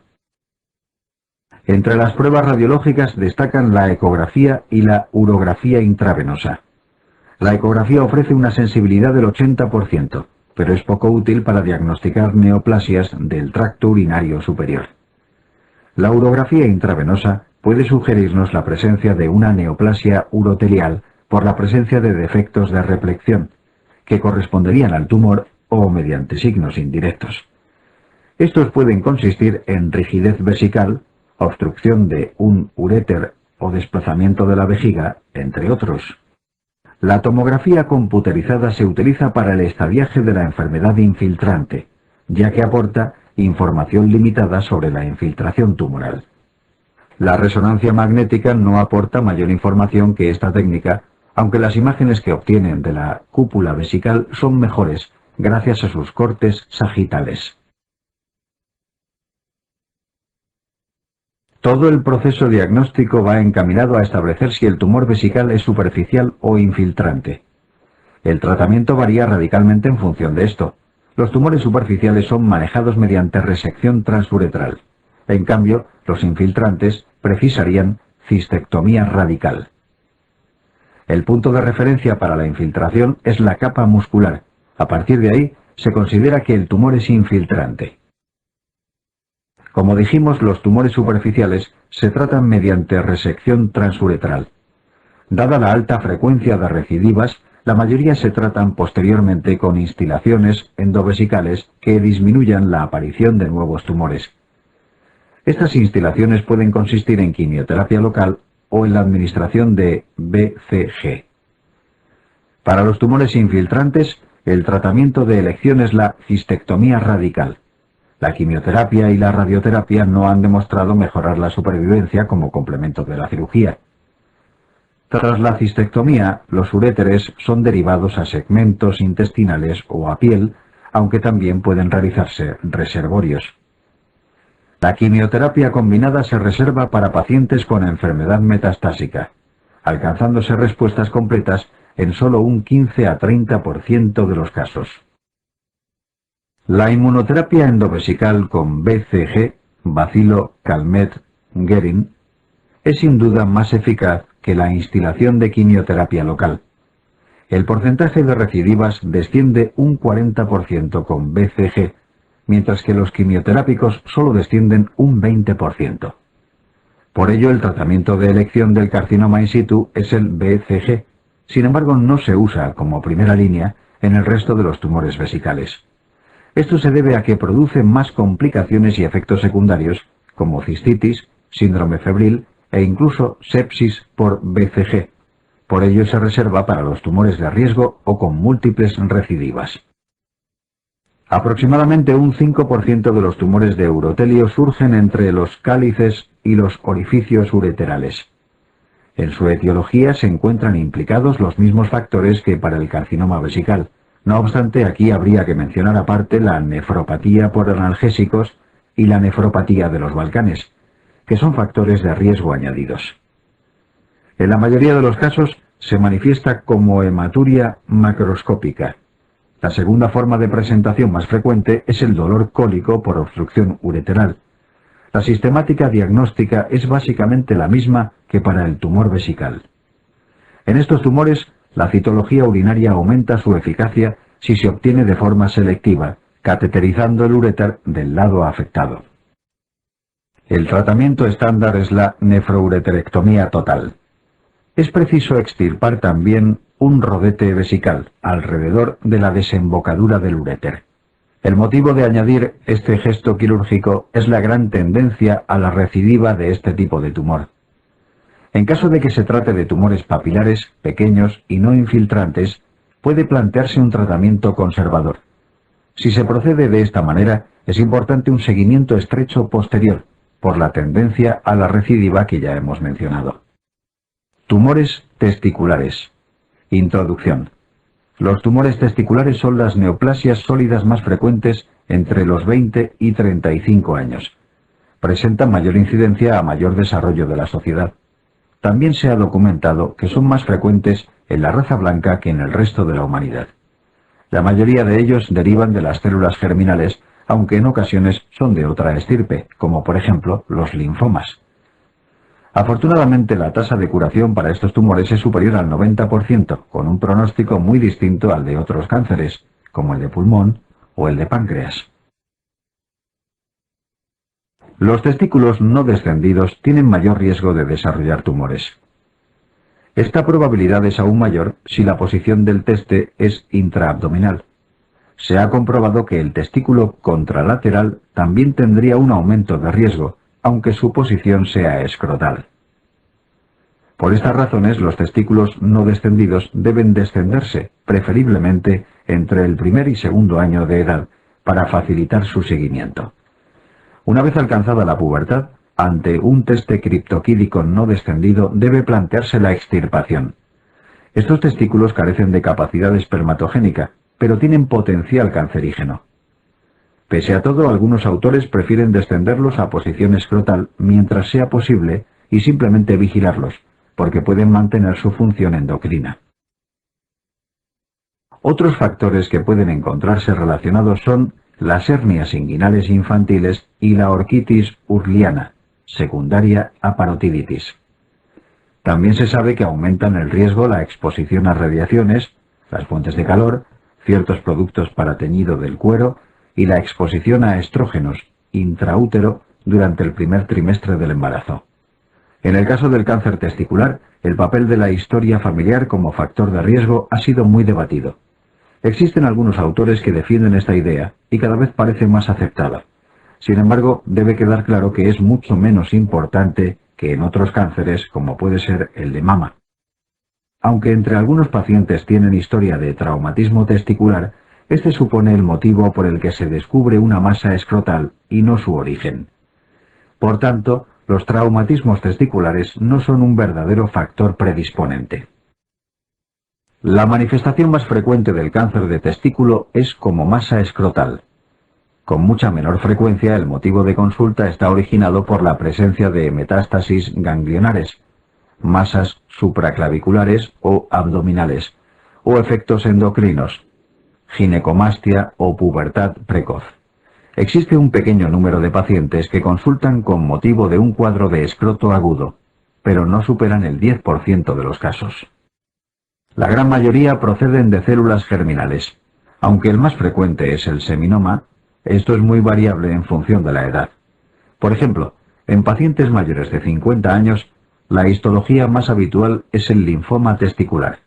Entre las pruebas radiológicas destacan la ecografía y la urografía intravenosa. La ecografía ofrece una sensibilidad del 80%, pero es poco útil para diagnosticar neoplasias del tracto urinario superior. La urografía intravenosa puede sugerirnos la presencia de una neoplasia urotelial por la presencia de defectos de replección, que corresponderían al tumor o mediante signos indirectos. Estos pueden consistir en rigidez vesical, obstrucción de un uréter o desplazamiento de la vejiga, entre otros. La tomografía computerizada se utiliza para el estadiaje de la enfermedad infiltrante, ya que aporta información limitada sobre la infiltración tumoral. La resonancia magnética no aporta mayor información que esta técnica, aunque las imágenes que obtienen de la cúpula vesical son mejores gracias a sus cortes sagitales. Todo el proceso diagnóstico va encaminado a establecer si el tumor vesical es superficial o infiltrante. El tratamiento varía radicalmente en función de esto. Los tumores superficiales son manejados mediante resección transuretral. En cambio, los infiltrantes precisarían cistectomía radical. El punto de referencia para la infiltración es la capa muscular. A partir de ahí, se considera que el tumor es infiltrante. Como dijimos, los tumores superficiales se tratan mediante resección transuretral. Dada la alta frecuencia de recidivas, la mayoría se tratan posteriormente con instilaciones endovesicales que disminuyan la aparición de nuevos tumores. Estas instilaciones pueden consistir en quimioterapia local o en la administración de BCG. Para los tumores infiltrantes, el tratamiento de elección es la cistectomía radical. La quimioterapia y la radioterapia no han demostrado mejorar la supervivencia como complemento de la cirugía. Tras la cistectomía, los uréteres son derivados a segmentos intestinales o a piel, aunque también pueden realizarse reservorios. La quimioterapia combinada se reserva para pacientes con enfermedad metastásica, alcanzándose respuestas completas en solo un 15 a 30% de los casos. La inmunoterapia endovesical con BCG, Bacilo Calmette-Guerin, es sin duda más eficaz que la instilación de quimioterapia local. El porcentaje de recidivas desciende un 40% con BCG, mientras que los quimioterápicos solo descienden un 20%. Por ello, el tratamiento de elección del carcinoma in situ es el BCG. Sin embargo, no se usa como primera línea en el resto de los tumores vesicales. Esto se debe a que produce más complicaciones y efectos secundarios, como cistitis, síndrome febril e incluso sepsis por BCG. Por ello se reserva para los tumores de riesgo o con múltiples recidivas. Aproximadamente un 5% de los tumores de urotelio surgen entre los cálices y los orificios ureterales. En su etiología se encuentran implicados los mismos factores que para el carcinoma vesical. No obstante, aquí habría que mencionar aparte la nefropatía por analgésicos y la nefropatía de los Balcanes, que son factores de riesgo añadidos. En la mayoría de los casos se manifiesta como hematuria macroscópica. La segunda forma de presentación más frecuente es el dolor cólico por obstrucción ureteral. La sistemática diagnóstica es básicamente la misma que para el tumor vesical. En estos tumores, la citología urinaria aumenta su eficacia si se obtiene de forma selectiva, cateterizando el uréter del lado afectado. El tratamiento estándar es la nefroureterectomía total. Es preciso extirpar también un rodete vesical alrededor de la desembocadura del uréter. El motivo de añadir este gesto quirúrgico es la gran tendencia a la recidiva de este tipo de tumor. En caso de que se trate de tumores papilares, pequeños y no infiltrantes, puede plantearse un tratamiento conservador. Si se procede de esta manera, es importante un seguimiento estrecho posterior, por la tendencia a la recidiva que ya hemos mencionado. Tumores testiculares. Introducción. Los tumores testiculares son las neoplasias sólidas más frecuentes entre los 20 y 35 años. Presentan mayor incidencia a mayor desarrollo de la sociedad. También se ha documentado que son más frecuentes en la raza blanca que en el resto de la humanidad. La mayoría de ellos derivan de las células germinales, aunque en ocasiones son de otra estirpe, como por ejemplo los linfomas. Afortunadamente, la tasa de curación para estos tumores es superior al 90%, con un pronóstico muy distinto al de otros cánceres, como el de pulmón o el de páncreas. Los testículos no descendidos tienen mayor riesgo de desarrollar tumores. Esta probabilidad es aún mayor si la posición del teste es intraabdominal. Se ha comprobado que el testículo contralateral también tendría un aumento de riesgo, aunque su posición sea escrotal. Por estas razones, los testículos no descendidos deben descenderse, preferiblemente entre el primer y segundo año de edad, para facilitar su seguimiento. Una vez alcanzada la pubertad, ante un teste criptoquídico no descendido debe plantearse la extirpación. Estos testículos carecen de capacidad espermatogénica, pero tienen potencial cancerígeno. Pese a todo, algunos autores prefieren descenderlos a posición escrotal mientras sea posible y simplemente vigilarlos, porque pueden mantener su función endocrina. Otros factores que pueden encontrarse relacionados son las hernias inguinales infantiles y la orquitis urliana, secundaria a parotiditis. También se sabe que aumentan el riesgo la exposición a radiaciones, las fuentes de calor, ciertos productos para teñido del cuero y la exposición a estrógenos intraútero durante el primer trimestre del embarazo. En el caso del cáncer testicular, el papel de la historia familiar como factor de riesgo ha sido muy debatido. Existen algunos autores que defienden esta idea y cada vez parece más aceptada. Sin embargo, debe quedar claro que es mucho menos importante que en otros cánceres, como puede ser el de mama. Aunque entre algunos pacientes tienen historia de traumatismo testicular, este supone el motivo por el que se descubre una masa escrotal y no su origen. Por tanto, los traumatismos testiculares no son un verdadero factor predisponente. La manifestación más frecuente del cáncer de testículo es como masa escrotal. Con mucha menor frecuencia, el motivo de consulta está originado por la presencia de metástasis ganglionares, masas supraclaviculares o abdominales, o efectos endocrinos. ginecomastia o pubertad precoz. Existe un pequeño número de pacientes que consultan con motivo de un cuadro de escroto agudo, pero no superan el 10% de los casos. La gran mayoría proceden de células germinales. Aunque el más frecuente es el seminoma, esto es muy variable en función de la edad. Por ejemplo, en pacientes mayores de 50 años, la histología más habitual es el linfoma testicular.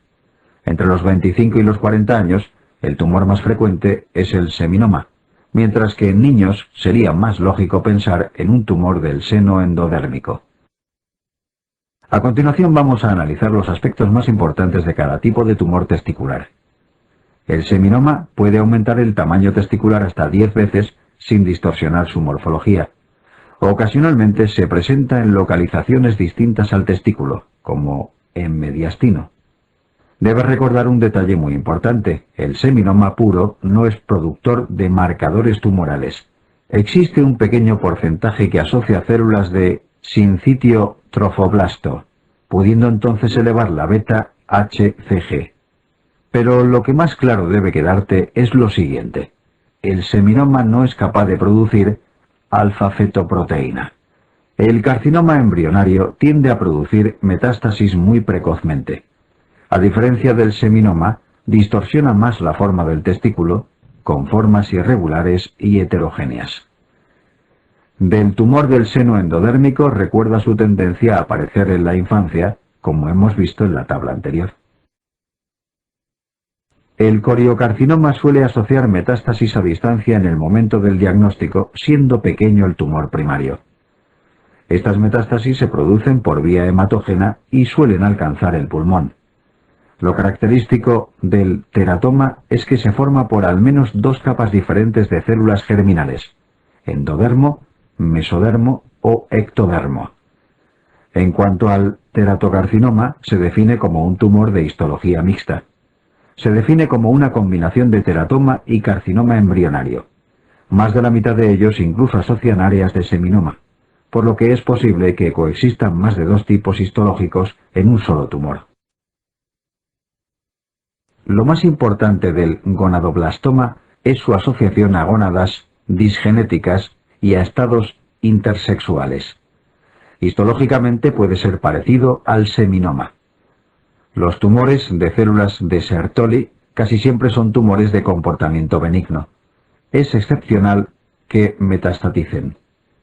Entre los 25 y los 40 años, el tumor más frecuente es el seminoma, mientras que en niños sería más lógico pensar en un tumor del seno endodérmico. A continuación vamos a analizar los aspectos más importantes de cada tipo de tumor testicular. El seminoma puede aumentar el tamaño testicular hasta 10 veces sin distorsionar su morfología. Ocasionalmente se presenta en localizaciones distintas al testículo, como en mediastino. Debes recordar un detalle muy importante: el seminoma puro no es productor de marcadores tumorales. Existe un pequeño porcentaje que asocia células de sincitio trofoblasto, pudiendo entonces elevar la beta HCG. Pero lo que más claro debe quedarte es lo siguiente: el seminoma no es capaz de producir alfa-fetoproteína. El carcinoma embrionario tiende a producir metástasis muy precozmente. A diferencia del seminoma, distorsiona más la forma del testículo, con formas irregulares y heterogéneas. Del tumor del seno endodérmico recuerda su tendencia a aparecer en la infancia, como hemos visto en la tabla anterior. El coriocarcinoma suele asociar metástasis a distancia en el momento del diagnóstico, siendo pequeño el tumor primario. Estas metástasis se producen por vía hematógena y suelen alcanzar el pulmón. Lo característico del teratoma es que se forma por al menos dos capas diferentes de células germinales: endodermo, mesodermo o ectodermo. En cuanto al teratocarcinoma, se define como un tumor de histología mixta. Se define como una combinación de teratoma y carcinoma embrionario. Más de la mitad de ellos incluso asocian áreas de seminoma, por lo que es posible que coexistan más de dos tipos histológicos en un solo tumor. Lo más importante del gonadoblastoma es su asociación a gónadas disgenéticas y a estados intersexuales. Histológicamente puede ser parecido al seminoma. Los tumores de células de Sertoli casi siempre son tumores de comportamiento benigno. Es excepcional que metastaticen.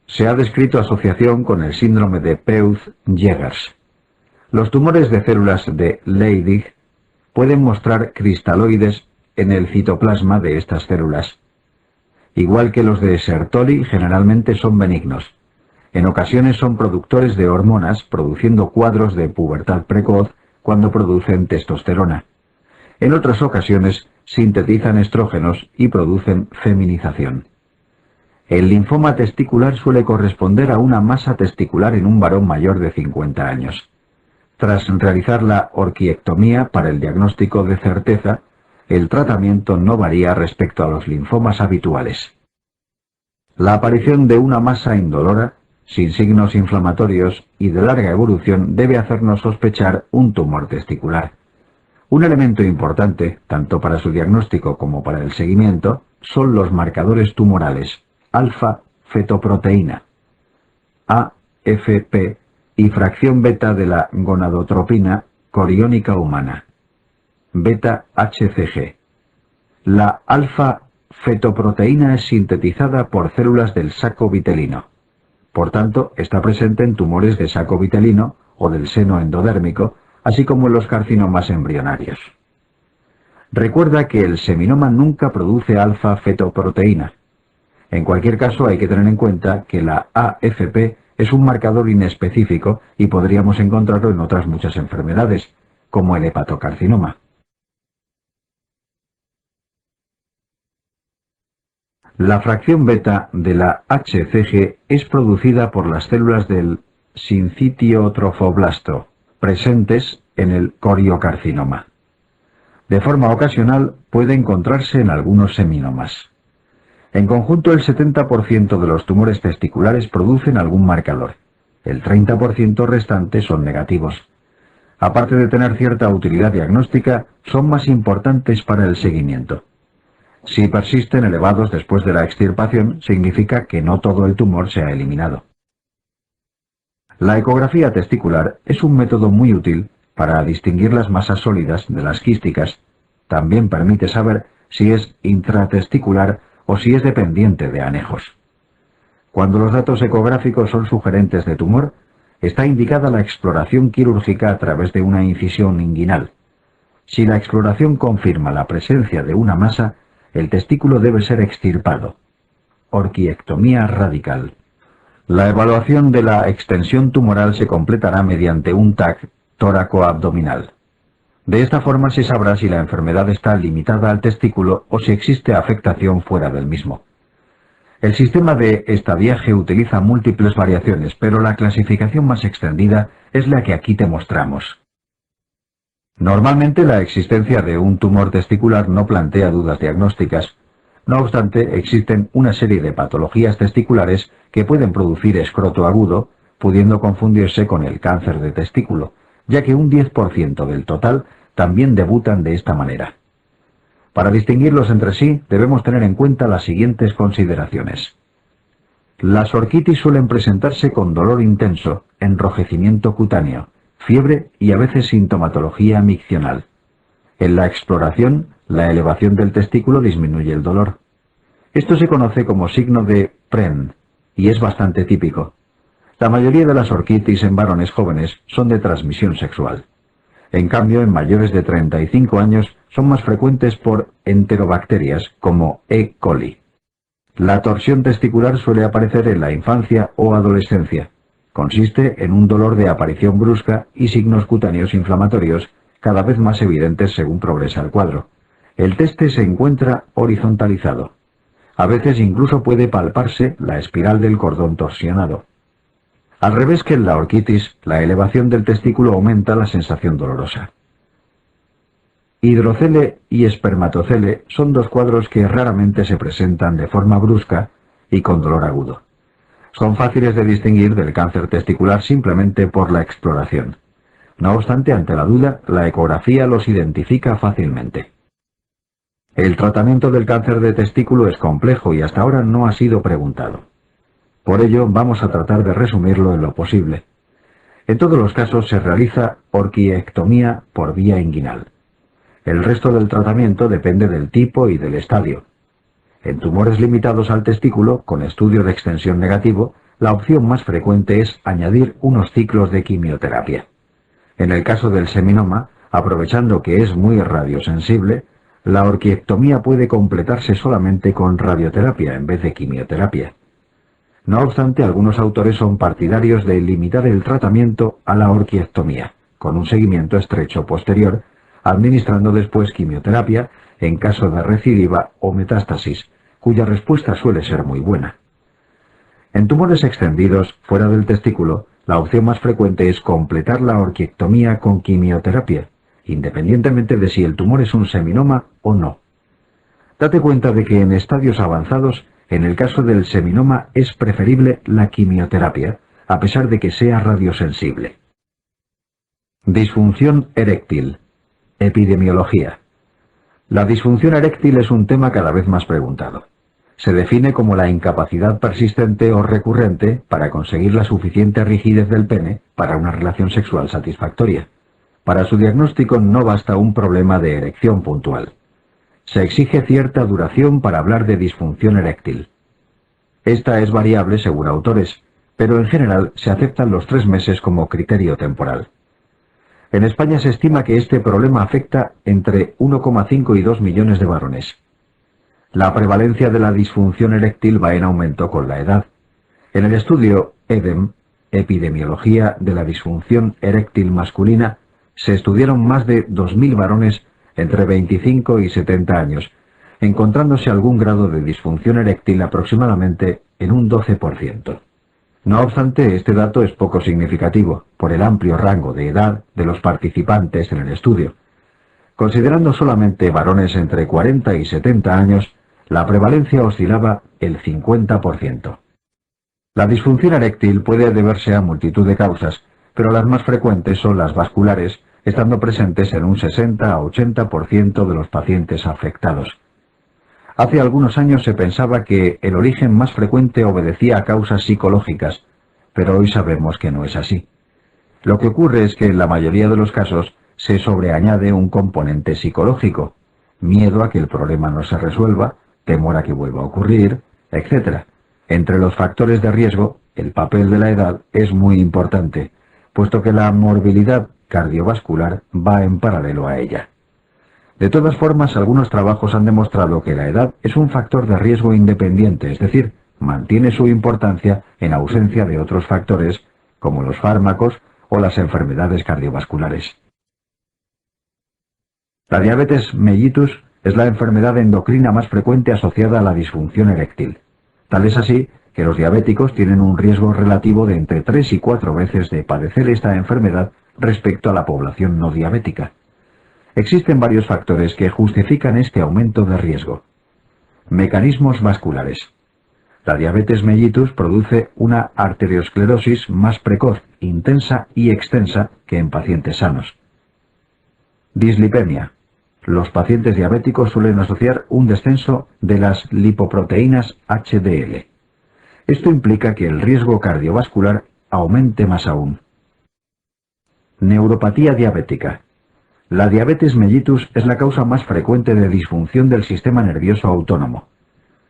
Se ha descrito asociación con el síndrome de Peutz-Jeghers. Los tumores de células de Leydig pueden mostrar cristaloides en el citoplasma de estas células. Igual que los de Sertoli, generalmente son benignos. En ocasiones son productores de hormonas, produciendo cuadros de pubertad precoz cuando producen testosterona. En otras ocasiones sintetizan estrógenos y producen feminización. El linfoma testicular suele corresponder a una masa testicular en un varón mayor de 50 años. Tras realizar la orquiectomía para el diagnóstico de certeza, el tratamiento no varía respecto a los linfomas habituales. La aparición de una masa indolora, sin signos inflamatorios y de larga evolución, debe hacernos sospechar un tumor testicular. Un elemento importante, tanto para su diagnóstico como para el seguimiento, son los marcadores tumorales alfa-fetoproteína, AFP, y fracción beta de la gonadotropina coriónica humana, beta-HCG. La alfa-fetoproteína es sintetizada por células del saco vitelino. Por tanto, está presente en tumores de saco vitelino o del seno endodérmico, así como en los carcinomas embrionarios. Recuerda que el seminoma nunca produce alfa-fetoproteína. En cualquier caso, hay que tener en cuenta que la AFP es un marcador inespecífico y podríamos encontrarlo en otras muchas enfermedades, como el hepatocarcinoma. La fracción beta de la HCG es producida por las células del sincitio trofoblasto, presentes en el coriocarcinoma. De forma ocasional puede encontrarse en algunos seminomas. En conjunto, el 70% de los tumores testiculares producen algún marcador. El 30% restante son negativos. Aparte de tener cierta utilidad diagnóstica, son más importantes para el seguimiento. Si persisten elevados después de la extirpación, significa que no todo el tumor se ha eliminado. La ecografía testicular es un método muy útil para distinguir las masas sólidas de las quísticas. También permite saber si es intratesticular o si es dependiente de anejos. Cuando los datos ecográficos son sugerentes de tumor, está indicada la exploración quirúrgica a través de una incisión inguinal. Si la exploración confirma la presencia de una masa, el testículo debe ser extirpado. Orquiectomía radical. La evaluación de la extensión tumoral se completará mediante un TAC tóraco-abdominal. De esta forma se sabrá si la enfermedad está limitada al testículo o si existe afectación fuera del mismo. El sistema de estadiaje utiliza múltiples variaciones, pero la clasificación más extendida es la que aquí te mostramos. Normalmente la existencia de un tumor testicular no plantea dudas diagnósticas. No obstante, existen una serie de patologías testiculares que pueden producir escroto agudo, pudiendo confundirse con el cáncer de testículo, ya que un 10% del total también debutan de esta manera. Para distinguirlos entre sí, debemos tener en cuenta las siguientes consideraciones. Las orquitis suelen presentarse con dolor intenso, enrojecimiento cutáneo, fiebre y a veces sintomatología miccional. En la exploración, la elevación del testículo disminuye el dolor. Esto se conoce como signo de PREN y es bastante típico. La mayoría de las orquitis en varones jóvenes son de transmisión sexual. En cambio, en mayores de 35 años son más frecuentes por enterobacterias como E. coli. La torsión testicular suele aparecer en la infancia o adolescencia. Consiste en un dolor de aparición brusca y signos cutáneos inflamatorios cada vez más evidentes según progresa el cuadro. El teste se encuentra horizontalizado. A veces incluso puede palparse la espiral del cordón torsionado. Al revés que en la orquitis, la elevación del testículo aumenta la sensación dolorosa. Hidrocele y espermatocele son dos cuadros que raramente se presentan de forma brusca y con dolor agudo. Son fáciles de distinguir del cáncer testicular simplemente por la exploración. No obstante, ante la duda, la ecografía los identifica fácilmente. El tratamiento del cáncer de testículo es complejo y hasta ahora no ha sido preguntado. Por ello, vamos a tratar de resumirlo en lo posible. En todos los casos se realiza orquiectomía por vía inguinal. El resto del tratamiento depende del tipo y del estadio. En tumores limitados al testículo, con estudio de extensión negativo, la opción más frecuente es añadir unos ciclos de quimioterapia. En el caso del seminoma, aprovechando que es muy radiosensible, la orquiectomía puede completarse solamente con radioterapia en vez de quimioterapia. No obstante, algunos autores son partidarios de limitar el tratamiento a la orquiectomía, con un seguimiento estrecho posterior, administrando después quimioterapia en caso de recidiva o metástasis, cuya respuesta suele ser muy buena. En tumores extendidos, fuera del testículo, la opción más frecuente es completar la orquiectomía con quimioterapia, independientemente de si el tumor es un seminoma o no. Date cuenta de que en estadios avanzados, en el caso del seminoma, es preferible la quimioterapia, a pesar de que sea radiosensible. Disfunción eréctil. Epidemiología. La disfunción eréctil es un tema cada vez más preguntado. Se define como la incapacidad persistente o recurrente para conseguir la suficiente rigidez del pene para una relación sexual satisfactoria. Para su diagnóstico no basta un problema de erección puntual. Se exige cierta duración para hablar de disfunción eréctil. Esta es variable según autores, pero en general se aceptan los 3 meses como criterio temporal. En España se estima que este problema afecta entre 1,5 y 2 millones de varones. La prevalencia de la disfunción eréctil va en aumento con la edad. En el estudio EDEM, Epidemiología de la disfunción eréctil masculina, se estudiaron más de 2.000 varones entre 25 y 70 años, encontrándose algún grado de disfunción eréctil aproximadamente en un 12%. No obstante, este dato es poco significativo, por el amplio rango de edad de los participantes en el estudio. Considerando solamente varones entre 40 y 70 años, la prevalencia oscilaba el 50%. La disfunción eréctil puede deberse a multitud de causas, pero las más frecuentes son las vasculares, estando presentes en un 60 a 80% de los pacientes afectados. Hace algunos años se pensaba que el origen más frecuente obedecía a causas psicológicas, pero hoy sabemos que no es así. Lo que ocurre es que en la mayoría de los casos se sobreañade un componente psicológico, miedo a que el problema no se resuelva, temor a que vuelva a ocurrir, etc. Entre los factores de riesgo, el papel de la edad es muy importante, puesto que la morbilidad cardiovascular va en paralelo a ella. De todas formas, algunos trabajos han demostrado que la edad es un factor de riesgo independiente, es decir, mantiene su importancia en ausencia de otros factores, como los fármacos o las enfermedades cardiovasculares. La diabetes mellitus es la enfermedad endocrina más frecuente asociada a la disfunción eréctil. Tal es así que los diabéticos tienen un riesgo relativo de entre 3 y 4 veces de padecer esta enfermedad respecto a la población no diabética. Existen varios factores que justifican este aumento de riesgo. Mecanismos vasculares. La diabetes mellitus produce una arteriosclerosis más precoz, intensa y extensa que en pacientes sanos. Dislipemia. Los pacientes diabéticos suelen asociar un descenso de las lipoproteínas HDL. Esto implica que el riesgo cardiovascular aumente más aún. Neuropatía diabética. La diabetes mellitus es la causa más frecuente de disfunción del sistema nervioso autónomo.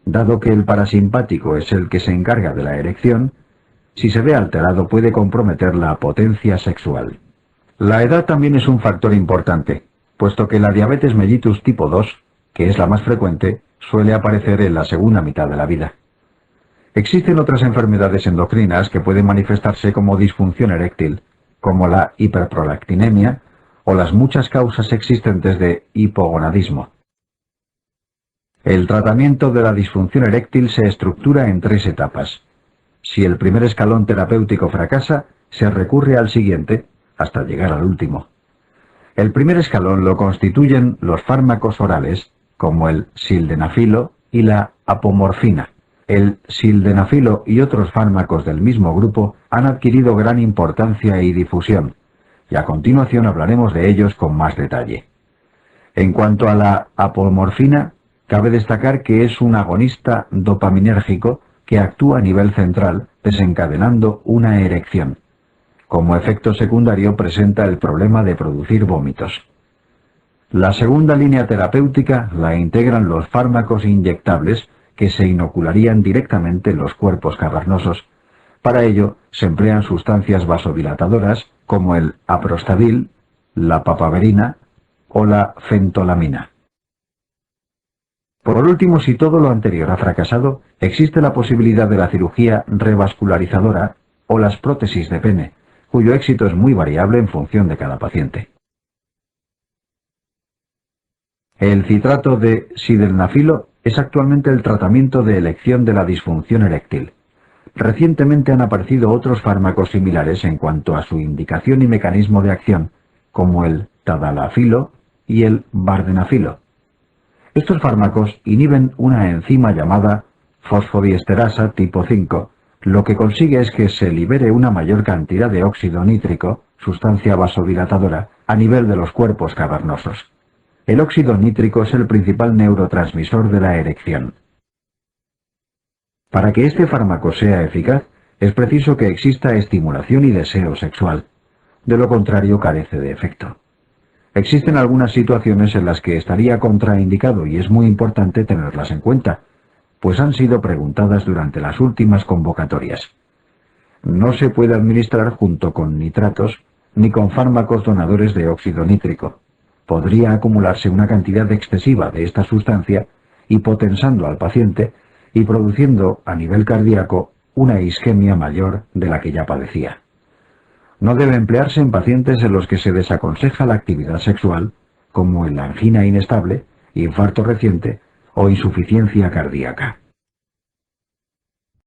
Dado que el parasimpático es el que se encarga de la erección, si se ve alterado puede comprometer la potencia sexual. La edad también es un factor importante, puesto que la diabetes mellitus tipo 2, que es la más frecuente, suele aparecer en la segunda mitad de la vida. Existen otras enfermedades endocrinas que pueden manifestarse como disfunción eréctil, como la hiperprolactinemia o las muchas causas existentes de hipogonadismo. El tratamiento de la disfunción eréctil se estructura en 3 etapas. Si el primer escalón terapéutico fracasa, se recurre al siguiente, hasta llegar al último. El primer escalón lo constituyen los fármacos orales, como el sildenafilo y la apomorfina. El sildenafilo y otros fármacos del mismo grupo han adquirido gran importancia y difusión, y a continuación hablaremos de ellos con más detalle. En cuanto a la apomorfina, cabe destacar que es un agonista dopaminérgico que actúa a nivel central, desencadenando una erección. Como efecto secundario presenta el problema de producir vómitos. La segunda línea terapéutica la integran los fármacos inyectables que se inocularían directamente en los cuerpos cavernosos. Para ello se emplean sustancias vasodilatadoras como el aprostadil, la papaverina o la fentolamina. Por último, si todo lo anterior ha fracasado, existe la posibilidad de la cirugía revascularizadora o las prótesis de pene, cuyo éxito es muy variable en función de cada paciente. El citrato de sildenafilo es actualmente el tratamiento de elección de la disfunción eréctil. Recientemente han aparecido otros fármacos similares en cuanto a su indicación y mecanismo de acción, como el tadalafilo y el vardenafilo. Estos fármacos inhiben una enzima llamada fosfodiesterasa tipo 5, lo que consigue es que se libere una mayor cantidad de óxido nítrico, sustancia vasodilatadora, a nivel de los cuerpos cavernosos. El óxido nítrico es el principal neurotransmisor de la erección. Para que este fármaco sea eficaz, es preciso que exista estimulación y deseo sexual. De lo contrario, carece de efecto. Existen algunas situaciones en las que estaría contraindicado y es muy importante tenerlas en cuenta, pues han sido preguntadas durante las últimas convocatorias. No se puede administrar junto con nitratos ni con fármacos donadores de óxido nítrico. Podría acumularse una cantidad excesiva de esta sustancia, hipotensando al paciente y produciendo a nivel cardíaco una isquemia mayor de la que ya padecía. No debe emplearse en pacientes en los que se desaconseja la actividad sexual, como en la angina inestable, infarto reciente o insuficiencia cardíaca.